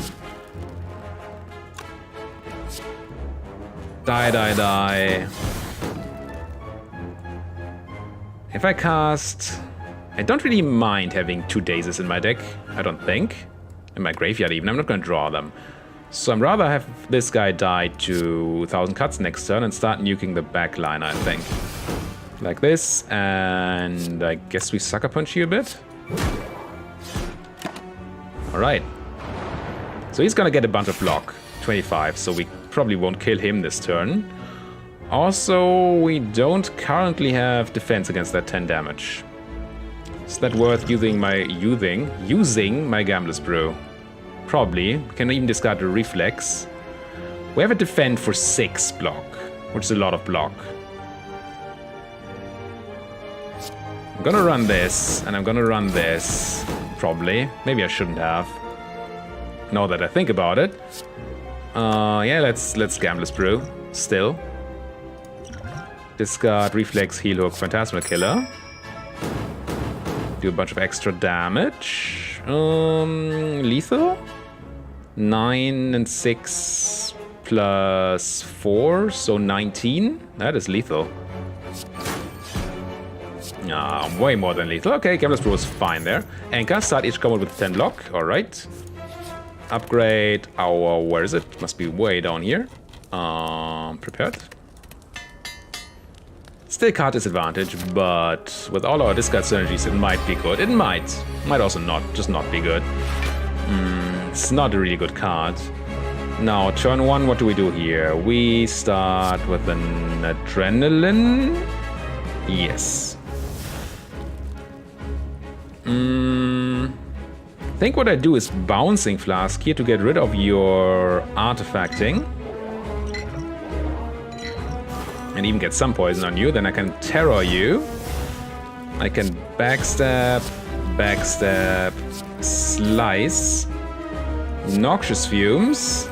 Die. If I cast... I don't really mind having 2 dazes in my deck, I don't think. In my graveyard even, I'm not gonna draw them. So I'd rather have this guy die to 1,000 cuts next turn and start nuking the back line, I think. Like this, and I guess we sucker punch you a bit. Alright. So he's gonna get a bunch of block, 25, so we probably won't kill him this turn. Also, we don't currently have defense against that 10 damage. Is that worth using my Gambler's Brew? Probably. We can even discard the reflex. We have a defend for 6 block, which is a lot of block. I'm gonna run this, and I'm gonna run this. Probably. Maybe I shouldn't have. Now that I think about it. Yeah, let's Gambler's Brew. Still. Discard, reflex, heal hook, phantasmal killer. Do a bunch of extra damage. Lethal? 9 and 6 plus 4, so 19. That is lethal. Way more than lethal. Okay, Gambler's Brew is fine there. Anchor, start each combat with 10 block. Alright. Upgrade our... Where is it? Must be way down here. Prepared. Still card disadvantage, but with all our discard synergies, it might be good. It might. Might also not, just not be good. It's not a really good card. Now, turn 1, what do we do here? We start with an Adrenaline. Yes. I think what I do is Bouncing Flask here to get rid of your artifacting. And even get some poison on you. Then I can terror you. I can backstab, slice, noxious fumes,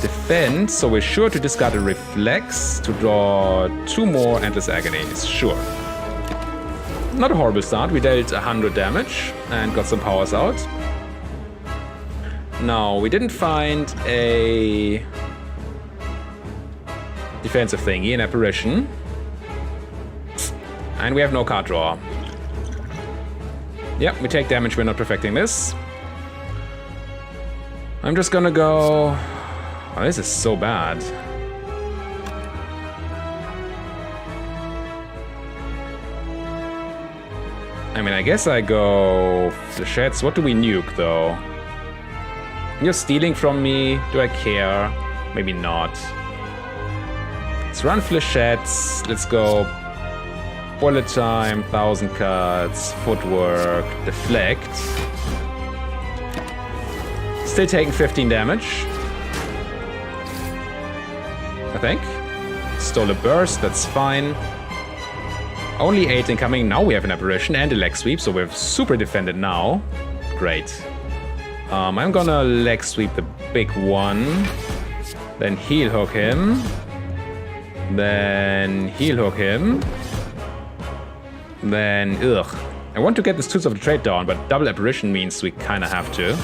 defend. So we're sure to discard a reflex to draw 2 more endless agonies. Sure. not a horrible start. We dealt 100 damage and got some powers out. No, we didn't find a defensive thingy, an apparition. And we have no card draw. Yep, we take damage, we're not perfecting this. I'm just gonna go... Oh, this is so bad. I mean, I guess I go Flechettes. What do we nuke, though? You're stealing from me. Do I care? Maybe not. Let's run Flechettes. Let's go bullet time, 1000 cuts, footwork, deflect. Still taking 15 damage. I think. Stole a burst, that's fine. Only 8 incoming. Now we have an apparition and a leg sweep, so we're super defended now. Great. I'm gonna leg sweep the big one. Then heel hook him. Then heel hook him. Then, ugh. I want to get this Tools of the Trade down, but double apparition means we kinda have to.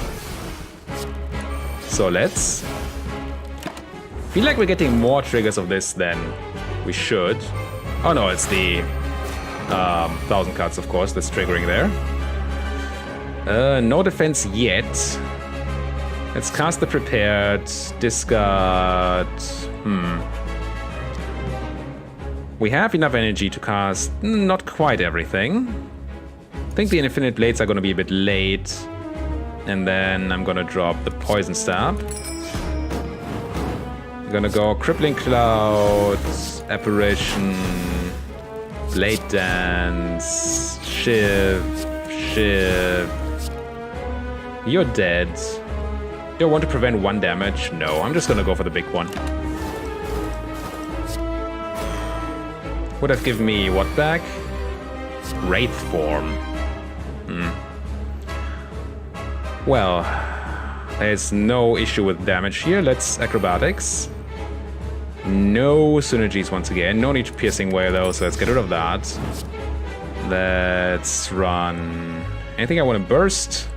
So let's... Feel like we're getting more triggers of this than we should. Oh no, it's the 1000 cuts, of course, that's triggering there. No defense yet. Let's cast the Prepared, discard... We have enough energy to cast not quite everything. I think the Infinite Blades are gonna be a bit late. And then I'm gonna drop the Poison Stab. I'm gonna go Crippling Cloud, Apparition, Blade Dance, Shiv. You're dead. Do I want to prevent 1 damage? No, I'm just gonna go for the big one. Would have given me what back? Wraith form. Well, there's no issue with damage here. Let's acrobatics. No synergies once again. No need to piercing way though, so let's get rid of that. Let's run... Anything I want to burst?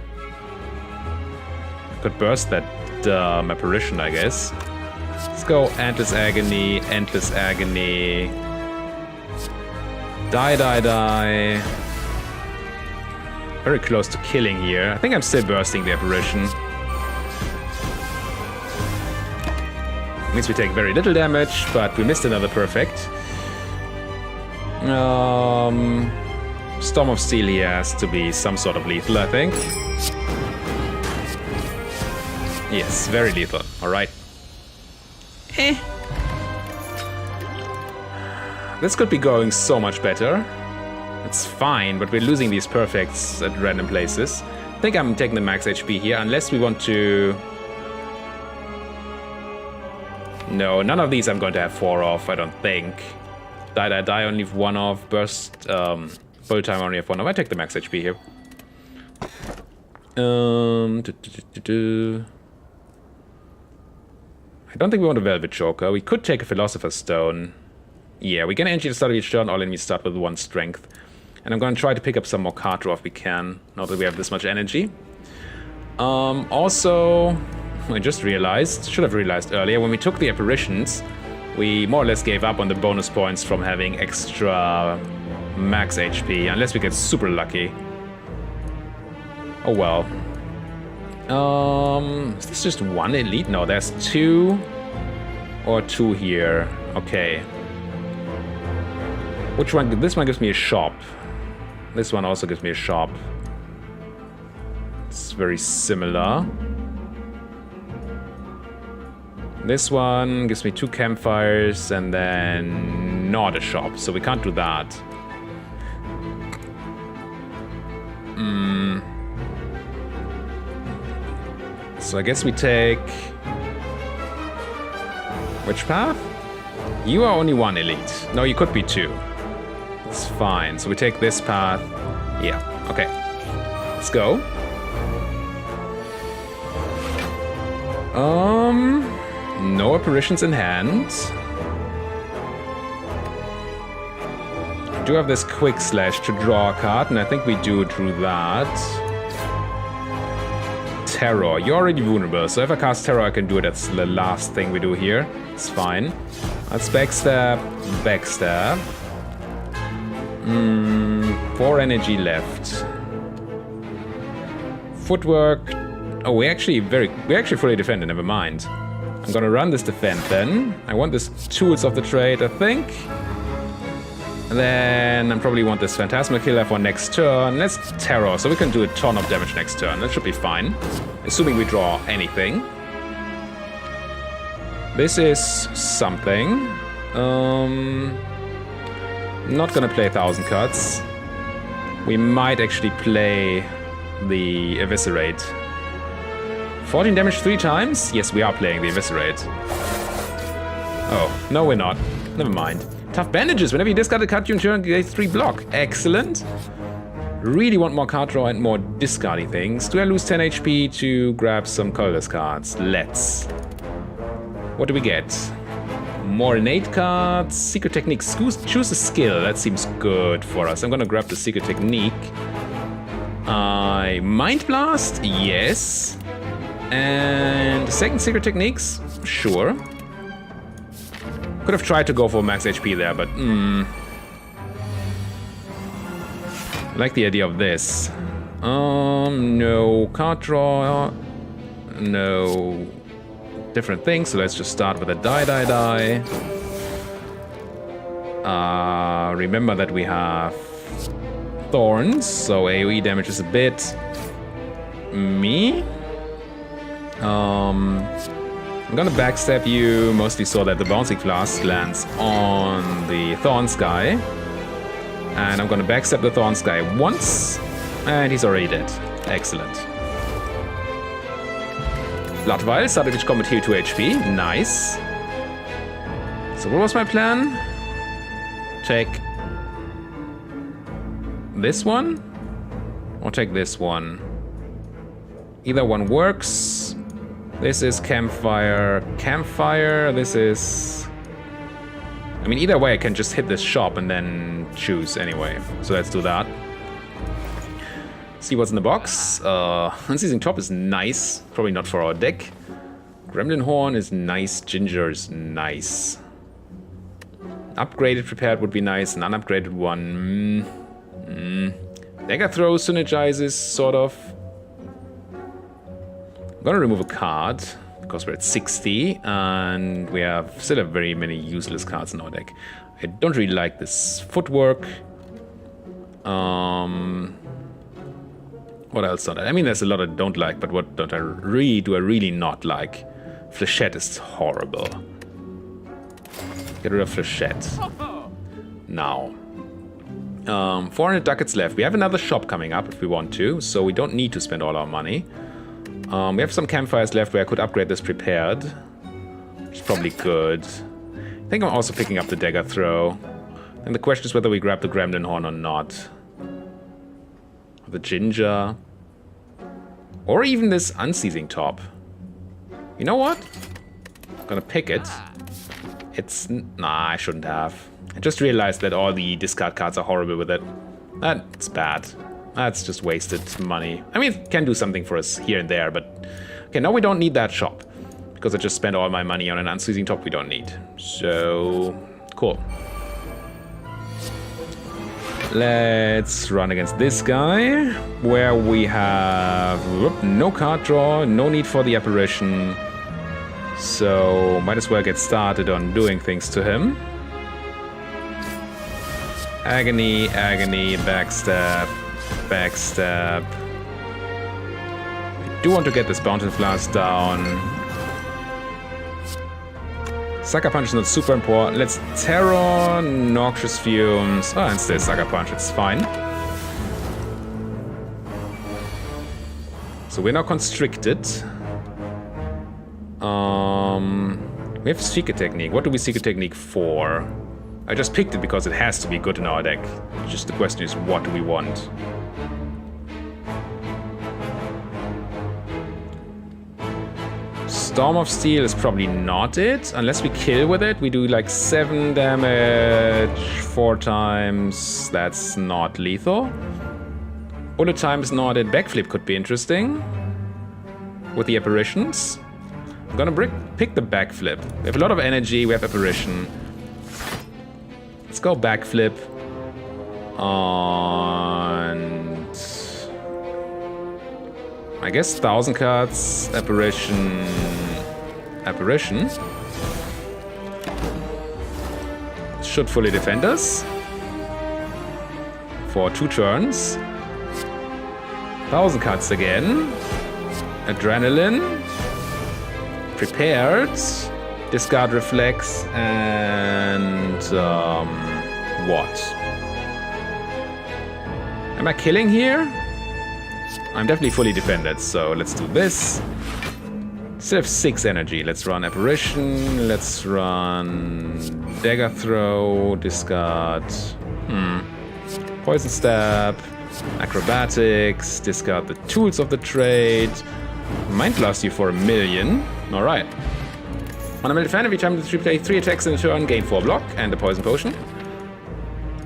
Could burst that apparition, I guess. Let's go Endless Agony, Endless Agony. Die. Very close to killing here. I think I'm still bursting the apparition. Means we take very little damage, but we missed another perfect. Storm of Steel here has to be some sort of lethal, I think. Yes, very lethal. Alright. This could be going so much better. It's fine, but we're losing these perfects at random places. I think I'm taking the max HP here, unless we want to... No, none of these I'm going to have 4 off, I don't think. Die, only have 1 off. Burst, full time only have 1 off. I take the max HP here. I don't think we want a Velvet Choker. We could take a Philosopher's Stone. Yeah, we can energy the start of each turn. All enemies start with 1 strength. And I'm going to try to pick up some more card draw if we can, now that we have this much energy. Also, I just realized, should have realized earlier, when we took the apparitions, we more or less gave up on the bonus points from having extra max HP, unless we get super lucky. Oh well. Is this just 1 elite? No, there's 2 or 2 here. Okay. Which one? This one gives me a shop. This one also gives me a shop. It's very similar. This one gives me 2 campfires and then not a shop, so we can't do that. So I guess we take... Which path? You are only 1 elite. No, you could be 2. It's fine. So we take this path. Yeah, okay. Let's go. No apparitions in hand. We do have this quick slash to draw a card, and I think we do it through that. Terror. You're already vulnerable, so if I cast Terror, I can do it. That's the last thing we do here. It's fine. Let's backstab. Backstab. 4 energy left. Footwork. Oh, we actually fully defended. Never mind. I'm gonna run this defend then. I want this Tools of the Trade, I think. And then I probably want this Phantasma Killer for next turn. Let's Terror, so we can do a ton of damage next turn. That should be fine. Assuming we draw anything. This is something. Not gonna play 1,000 cuts. We might actually play the Eviscerate. 14 damage 3 times? Yes, we are playing the Eviscerate. Oh, no we're not. Never mind. Tough Bandages. Whenever you discard a card, you turn get 3 block. Excellent. Really want more card draw and more discarding things. Do I lose 10 HP to grab some colorless cards? Let's. What do we get? More innate cards. Secret Techniques. Choose a skill. That seems good for us. I'm gonna grab the Secret Technique. Mind Blast? Yes. And the second Secret Techniques? Sure. Could have tried to go for max HP there, but I like the idea of this. No card draw. No different things, so let's just start with a die. Remember that we have Thorns, so AoE damage is a bit me. I'm gonna backstab you, mostly so that the Bouncing Flask lands on the Thorns guy. And I'm gonna backstab the Thorns guy once, and he's already dead. Excellent. Blood Vial, started each combat heal 2 HP. Nice. So what was my plan? Take this one, or take this one. Either one works. This is Campfire. This is... I mean, either way I can just hit this shop and then choose anyway. So let's do that. See what's in the box. Unseizing Top is nice. Probably not for our deck. Gremlin Horn is nice. Ginger is nice. Upgraded Prepared would be nice. An unupgraded one. Dagger Throw synergizes, sort of. I'm gonna remove a card, because we're at 60, and we still have very many useless cards in our deck. I don't really like this Footwork. What else don't I? I mean, there's a lot I don't like, but what do I really not like? Flechette is horrible. Get rid of Flechette. Now. 400 ducats left. We have another shop coming up if we want to, so we don't need to spend all our money. We have some campfires left where I could upgrade this Prepared. Which is probably good. I think I'm also picking up the Dagger Throw. And the question is whether we grab the Gremlin Horn or not. The Ginger. Or even this Unseizing Top. You know what? I'm gonna pick it. Nah, I shouldn't have. I just realized that all the discard cards are horrible with it. That's bad. That's just wasted money. I mean, it can do something for us here and there, but... Okay, now we don't need that shop. Because I just spent all my money on an Unseizing Top we don't need. So... Cool. Let's run against this guy, where we have no card draw, no need for the apparition. So, might as well get started on doing things to him. Agony, backstab, backstab. I do want to get this Bouncing Flask down. Sucker Punch is not super important. Let's Terror, Noxious Fumes. Oh, and still Sucker Punch, it's fine. So we're now constricted. We have Secret Technique. What do we Secret Technique for? I just picked it because it has to be good in our deck. Just the question is, what do we want? Storm of Steel is probably not it. Unless we kill with it. We do like 7 damage 4 times. That's not lethal. Bullet time is not it. Backflip could be interesting. With the apparitions. I'm gonna pick the backflip. We have a lot of energy. We have apparition. Let's go backflip. And I guess 1,000 cards, apparition. Should fully defend us for 2 turns. 1,000 cards again. Adrenaline. Prepared. Discard reflex and what? Am I killing here? I'm definitely fully defended, so let's do this. Still have 6 energy. Let's run apparition. Let's run dagger throw. Discard. Poison stab. Acrobatics. Discard the tools of the trade. Mind blast you for 1,000,000. All right. On a melee fan, every time you play 3 attacks in a turn, gain 4 block and the poison potion.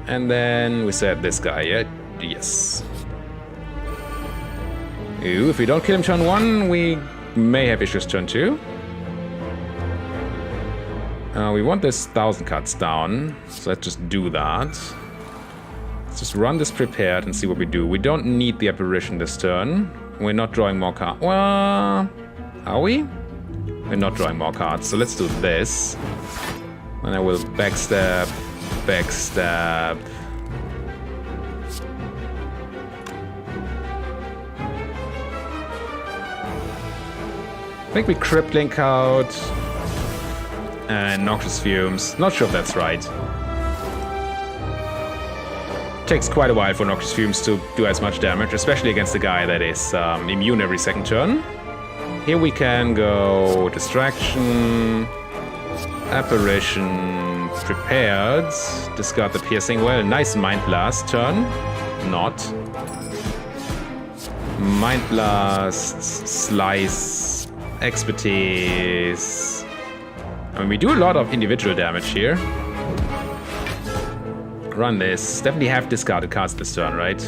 And then we said this guy, yeah? Yes. Ooh, if we don't kill him turn 1, we may have issues turn 2. We want this 1,000 cards down, so let's just do that. Let's just run this prepared and see what we do. We don't need the apparition this turn. We're not drawing more cards. Well, are we? We're not drawing more cards, so let's do this. And I will backstab. I think we Crypt Link out. And Noxious Fumes. Not sure if that's right. Takes quite a while for Noxious Fumes to do as much damage, especially against a guy that is immune every second turn. Here we can go Distraction, Apparition, Prepared, discard the Piercing Well, nice Mind Blast turn, not. Mind Blast, Slice, Expertise. I mean, we do a lot of individual damage here. Run this. Definitely have discarded cards this turn, right?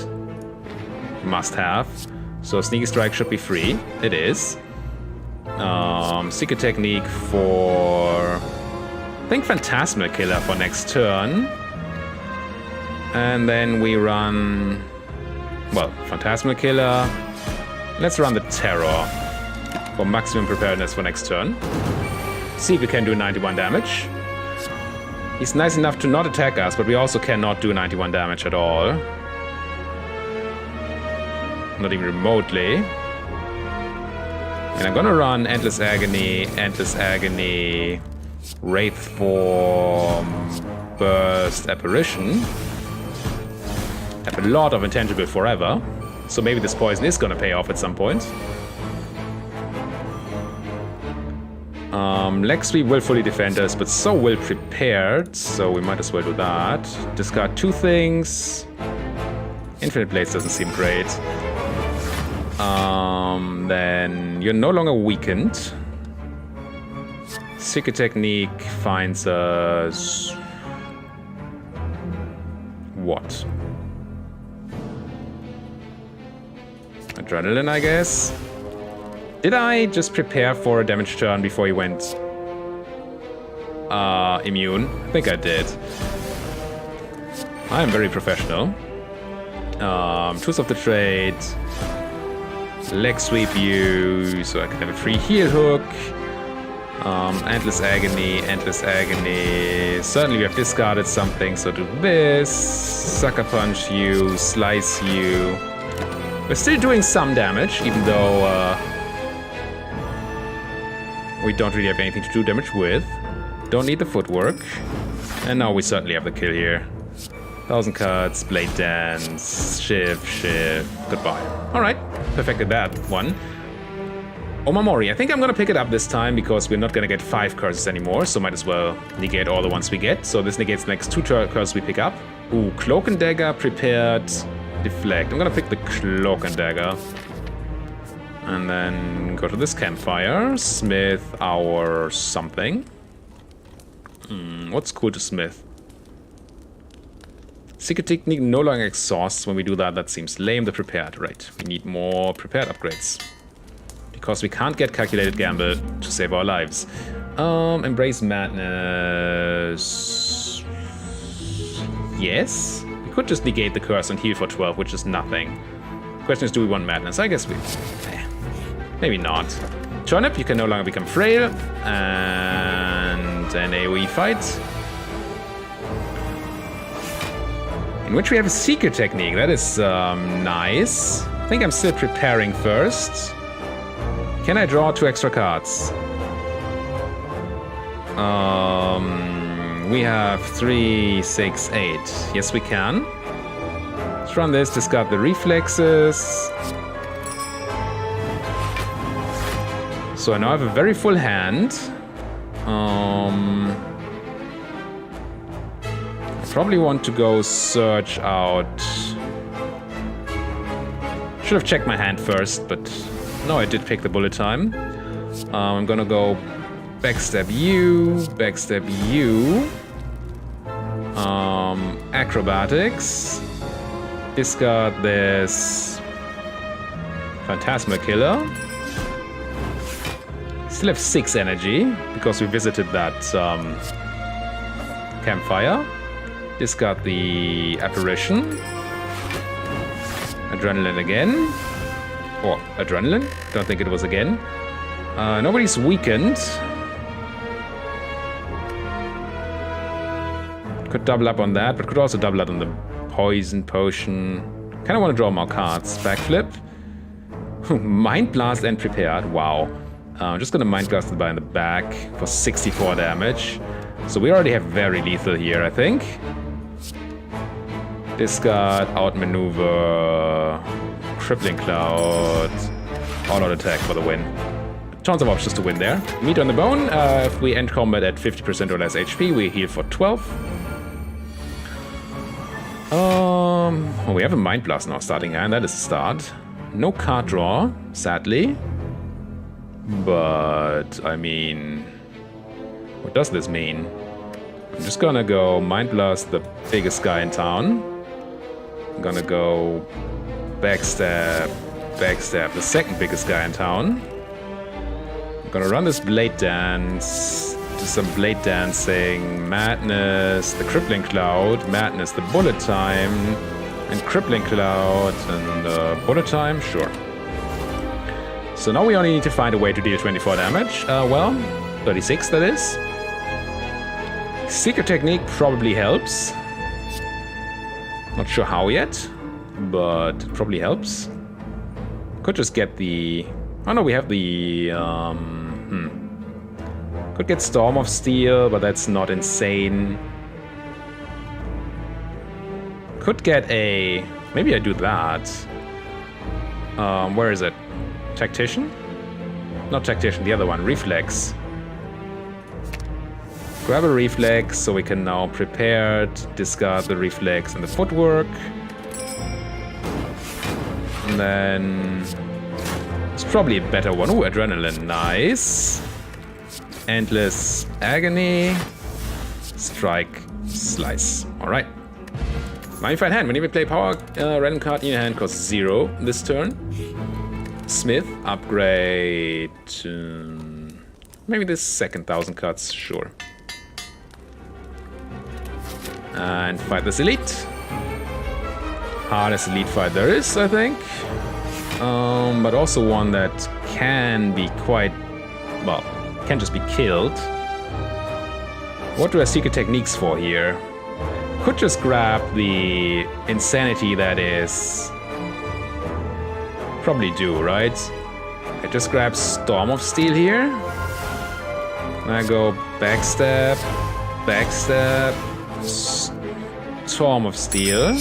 Must have. So Sneaky Strike should be free. It is. Secret Technique for... I think Phantasmal Killer for next turn. And then we run... Well, Phantasmal Killer. Let's run the Terror for maximum preparedness for next turn. See if we can do 91 damage. He's nice enough to not attack us, but we also cannot do 91 damage at all. Not even remotely. And I'm gonna run Endless Agony, Wraith Form, Burst, Apparition. Have a lot of Intangible Forever, so maybe this poison is gonna pay off at some point. Leg Sweep will fully defend us, but so will Prepared, so we might as well do that. Discard 2 things. Infinite Blades doesn't seem great. Then you're no longer weakened. Secret Technique finds us... What? Adrenaline, I guess? Did I just prepare for a damage turn before he went immune? I think I did. I am very professional. Tools of the Trade. Leg Sweep you, so I can have a free heal hook. Endless Agony. Certainly we have discarded something, so do this. Sucker Punch you, Slice you. We're still doing some damage, even though we don't really have anything to do damage with. Don't need the footwork. And now we certainly have the kill here. 1,000 cards, Blade Dance, Shift, goodbye. Alright, perfected that one. Omamori, I think I'm gonna pick it up this time because we're not gonna get 5 curses anymore, so might as well negate all the ones we get. So this negates the next 2 curses we pick up. Ooh, Cloak and Dagger, Prepared, Deflect. I'm gonna pick the Cloak and Dagger. And then go to this campfire. Smith our something. What's cool to smith? Secret technique no longer exhausts when we do that. That seems lame. The prepared, right. We need more prepared upgrades. Because we can't get calculated gamble to save our lives. Embrace madness. Yes. We could just negate the curse and heal for 12, which is nothing. Question is, do we want madness? I guess we... maybe not. Turnip, you can no longer become frail. And an AoE fight. In which we have a secret technique. That is nice. I think I'm still preparing first. Can I draw 2 extra cards? We have 3, 6, 8. Yes, we can. Let's run this, discard the reflexes. So I now have a very full hand. I probably want to go search out... should have checked my hand first, but no, I did pick the bullet time. I'm gonna go backstab you, acrobatics, discard this Phantasma Killer. Still have 6 energy because we visited that campfire. Discard the apparition. Adrenaline again. Or adrenaline? Don't think it was again. Nobody's weakened. Could double up on that, but could also double up on the poison potion. Kinda want to draw more cards. Backflip. Mind Blast and prepared. Wow. I'm just gonna Mind Blast the guy in the back for 64 damage. So we already have very lethal here, I think. Discard, outmaneuver, Crippling Cloud, all-out attack for the win. Tons of options to win there. Meat on the bone. If we end combat at 50% or less HP, we heal for 12. Oh, we have a Mind Blast now starting hand. That is a start. No card draw, sadly. But, I mean... what does this mean? I'm just gonna go Mind Blast the biggest guy in town. I'm gonna go backstab the second biggest guy in town. I'm gonna run this Blade Dance, do some Blade Dancing, Madness, the Crippling Cloud, Madness, the Bullet Time, and Crippling Cloud, and Bullet Time, sure. So now we only need to find a way to deal 24 damage. Well, 36 that is. Secret technique probably helps. Not sure how yet, but it probably helps. Could just get the... oh no, we have the... Could get Storm of Steel, but that's not insane. Could get a... maybe I do that. Where is it? Tactician? Not Tactician, the other one. Reflex. Grab a Reflex so we can now prepare, discard the Reflex and the footwork. And then... it's probably a better one. Ooh, Adrenaline. Nice. Endless Agony. Strike. Slice. Alright. Modified hand. Whenever you play power, random card in your hand costs 0 this turn. Smith. Upgrade. Maybe this second 1000 cards. Sure. And fight this elite. Hardest elite fight there is, I think. But also one that can be quite... well, can just be killed. What do I secret techniques for here? Could just grab the insanity that is... probably do, right? I just grab Storm of Steel here. And I go backstab, backstab, Storm of Steel.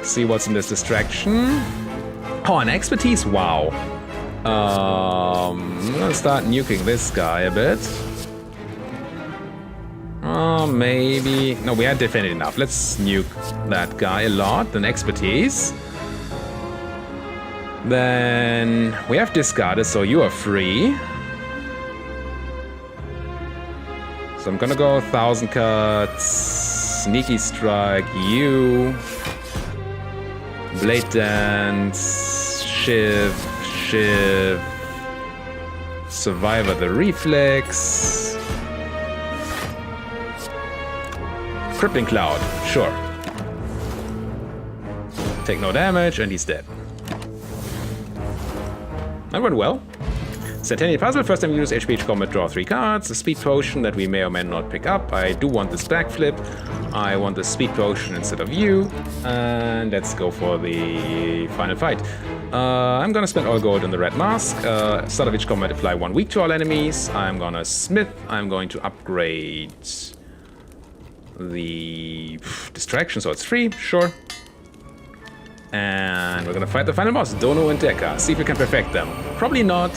See what's in this distraction. Oh, an expertise? Wow. I'm gonna start nuking this guy a bit. Oh, maybe... no, we had defended enough. Let's nuke that guy a lot. An expertise. Then we have discarded, so you are free. So I'm gonna go 1,000 cuts, Sneaky Strike, you, Blade Dance, Shiv, Survivor the Reflex, Crippling Cloud, sure. Take no damage, and he's dead. That went well. Centennial Puzzle, first time we use HPH Combat, draw 3 cards. A Speed Potion that we may or may not pick up. I do want this backflip. I want the Speed Potion instead of you. And let's go for the final fight. I'm gonna spend all gold on the Red Mask. Start of each combat, apply 1 weak to all enemies. I'm gonna Smith. I'm going to upgrade the Distraction, so it's free, sure. And we're gonna fight the final boss, Dono and Dekka. See if we can perfect them. Probably not.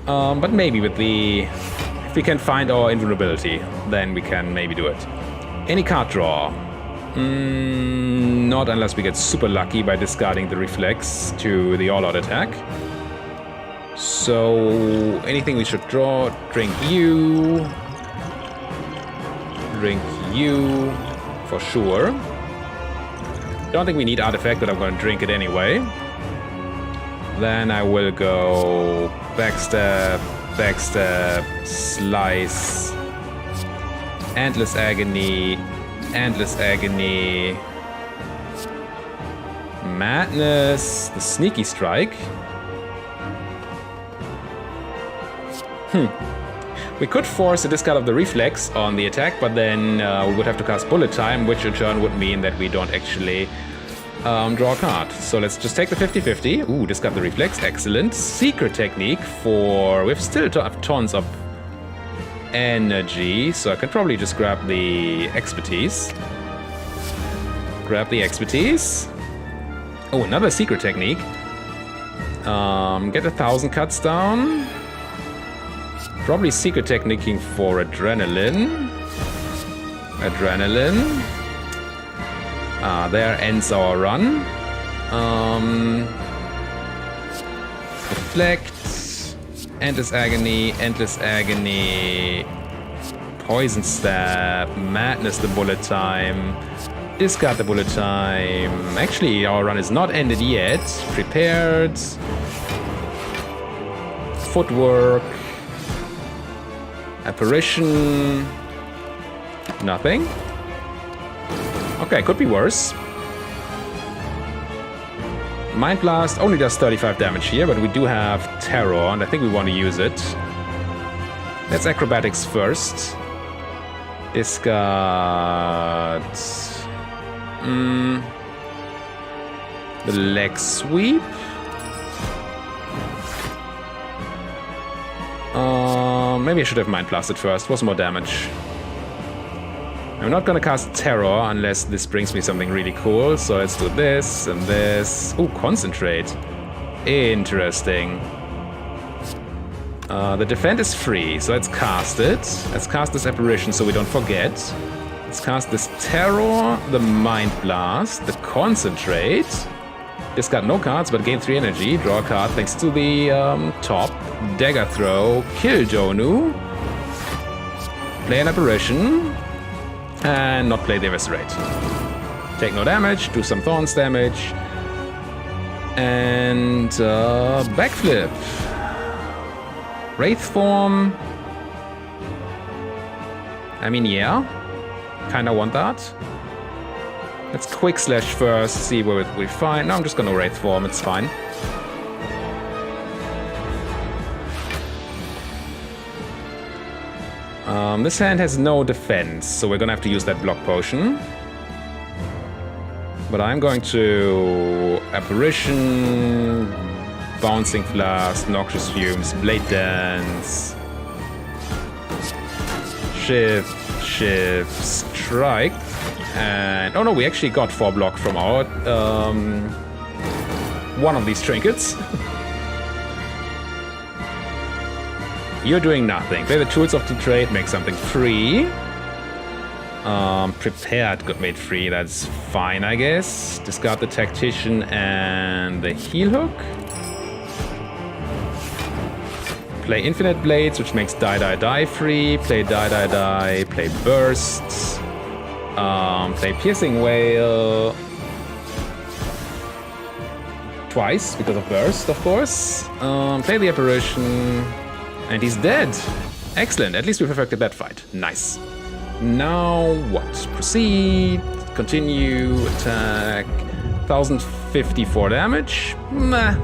But maybe with the... If we can find our invulnerability, then we can maybe do it. Any card draw? Not unless we get super lucky by discarding the Reflex to the all-out attack. So... anything we should draw? Drink you. Drink you. For sure. Don't think we need Artifact, but I'm gonna drink it anyway. Then I will go backstab, slice, endless agony, madness, the sneaky strike. We could force a discard of the reflex on the attack, but then we would have to cast bullet time, which in turn would mean that we don't actually draw a card. So let's just take the 50-50. Ooh, discard the reflex. Excellent. Secret technique for... We have still tons of energy, so I can probably just grab the expertise. Oh, another secret technique. Get 1,000 cuts down. Probably secret techniquing for adrenaline. There ends our run. Deflect. Endless agony. Poison stab. Madness the bullet time. Discard the bullet time. Actually, our run is not ended yet. Prepared. Footwork. Apparition. Nothing. Okay, could be worse. Mind Blast only does 35 damage here, but we do have Terror, and I think we want to use it. Let's Acrobatics first. Discard... the Leg Sweep. Maybe I should have Mind Blasted first. What's more damage? I'm not gonna cast Terror unless this brings me something really cool. So let's do this and this. Ooh, Concentrate. Interesting. The Defend is free, so let's cast it. Let's cast this Apparition so we don't forget. Let's cast this Terror, the Mind Blast, the Concentrate. Discard no cards, but gain 3 energy. Draw a card thanks to the top. Dagger Throw. Kill Donu. Play an Apparition. And not play the Eviscerate. Take no damage. Do some Thorns damage. And backflip. Wraith Form. I mean, yeah. Kinda want that. Let's Quick Slash first, see what we find. No, I'm just gonna Wraith Form, it's fine. This hand has no defense, so we're gonna have to use that block potion. But I'm going to Apparition, Bouncing Blast, Noxious Fumes, Blade Dance, Shift, Strike. And oh no, we actually got 4 block from our one of these trinkets. You're doing nothing. Play the tools of the trade, make something free. Prepared got made free, that's fine, I guess. Discard the Tactician and the Heal Hook. Play Infinite Blades, which makes Die free. Play Die, play Bursts. Play Piercing Wail. Twice, because of Burst, of course. Play the Apparition. And he's dead. Excellent, at least we perfected that fight. Nice. Now what? Proceed, continue, attack. 1054 damage. Meh.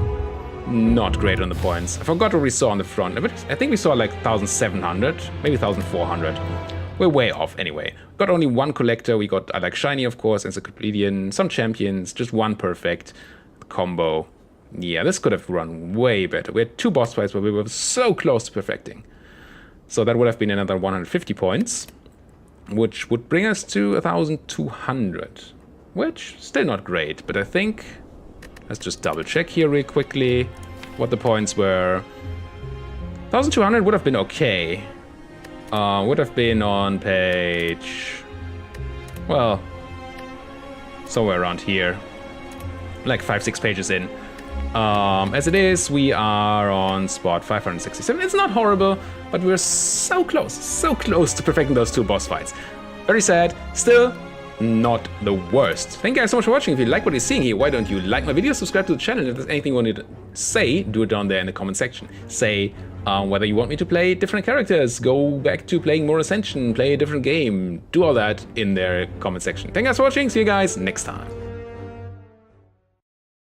Not great on the points. I forgot what we saw on the front. I think we saw like 1700, maybe 1400. We're way off anyway. Got only one collector. We got, I like Shiny, of course, Encyclopedian, some champions, just one perfect combo. Yeah, this could have run way better. We had 2 boss fights where we were so close to perfecting. So that would have been another 150 points. Which would bring us to 1200, which still not great, but I think, let's just double check here real quickly what the points were. 1200 would have been okay. Would have been on page, well, somewhere around here, like 5-6 pages in. As it is, we are on spot 567. It's not horrible, but we're so close to perfecting those 2 boss fights. Very sad, still not the worst. Thank you guys so much for watching. If you like what you're seeing here, why don't you like my video, subscribe to the channel. If there's anything you want to say, do it down there in the comment section. Say whether you want me to play different characters, go back to playing more Ascension, play a different game, do all that in their comment section. Thank you guys for watching, see you guys next time.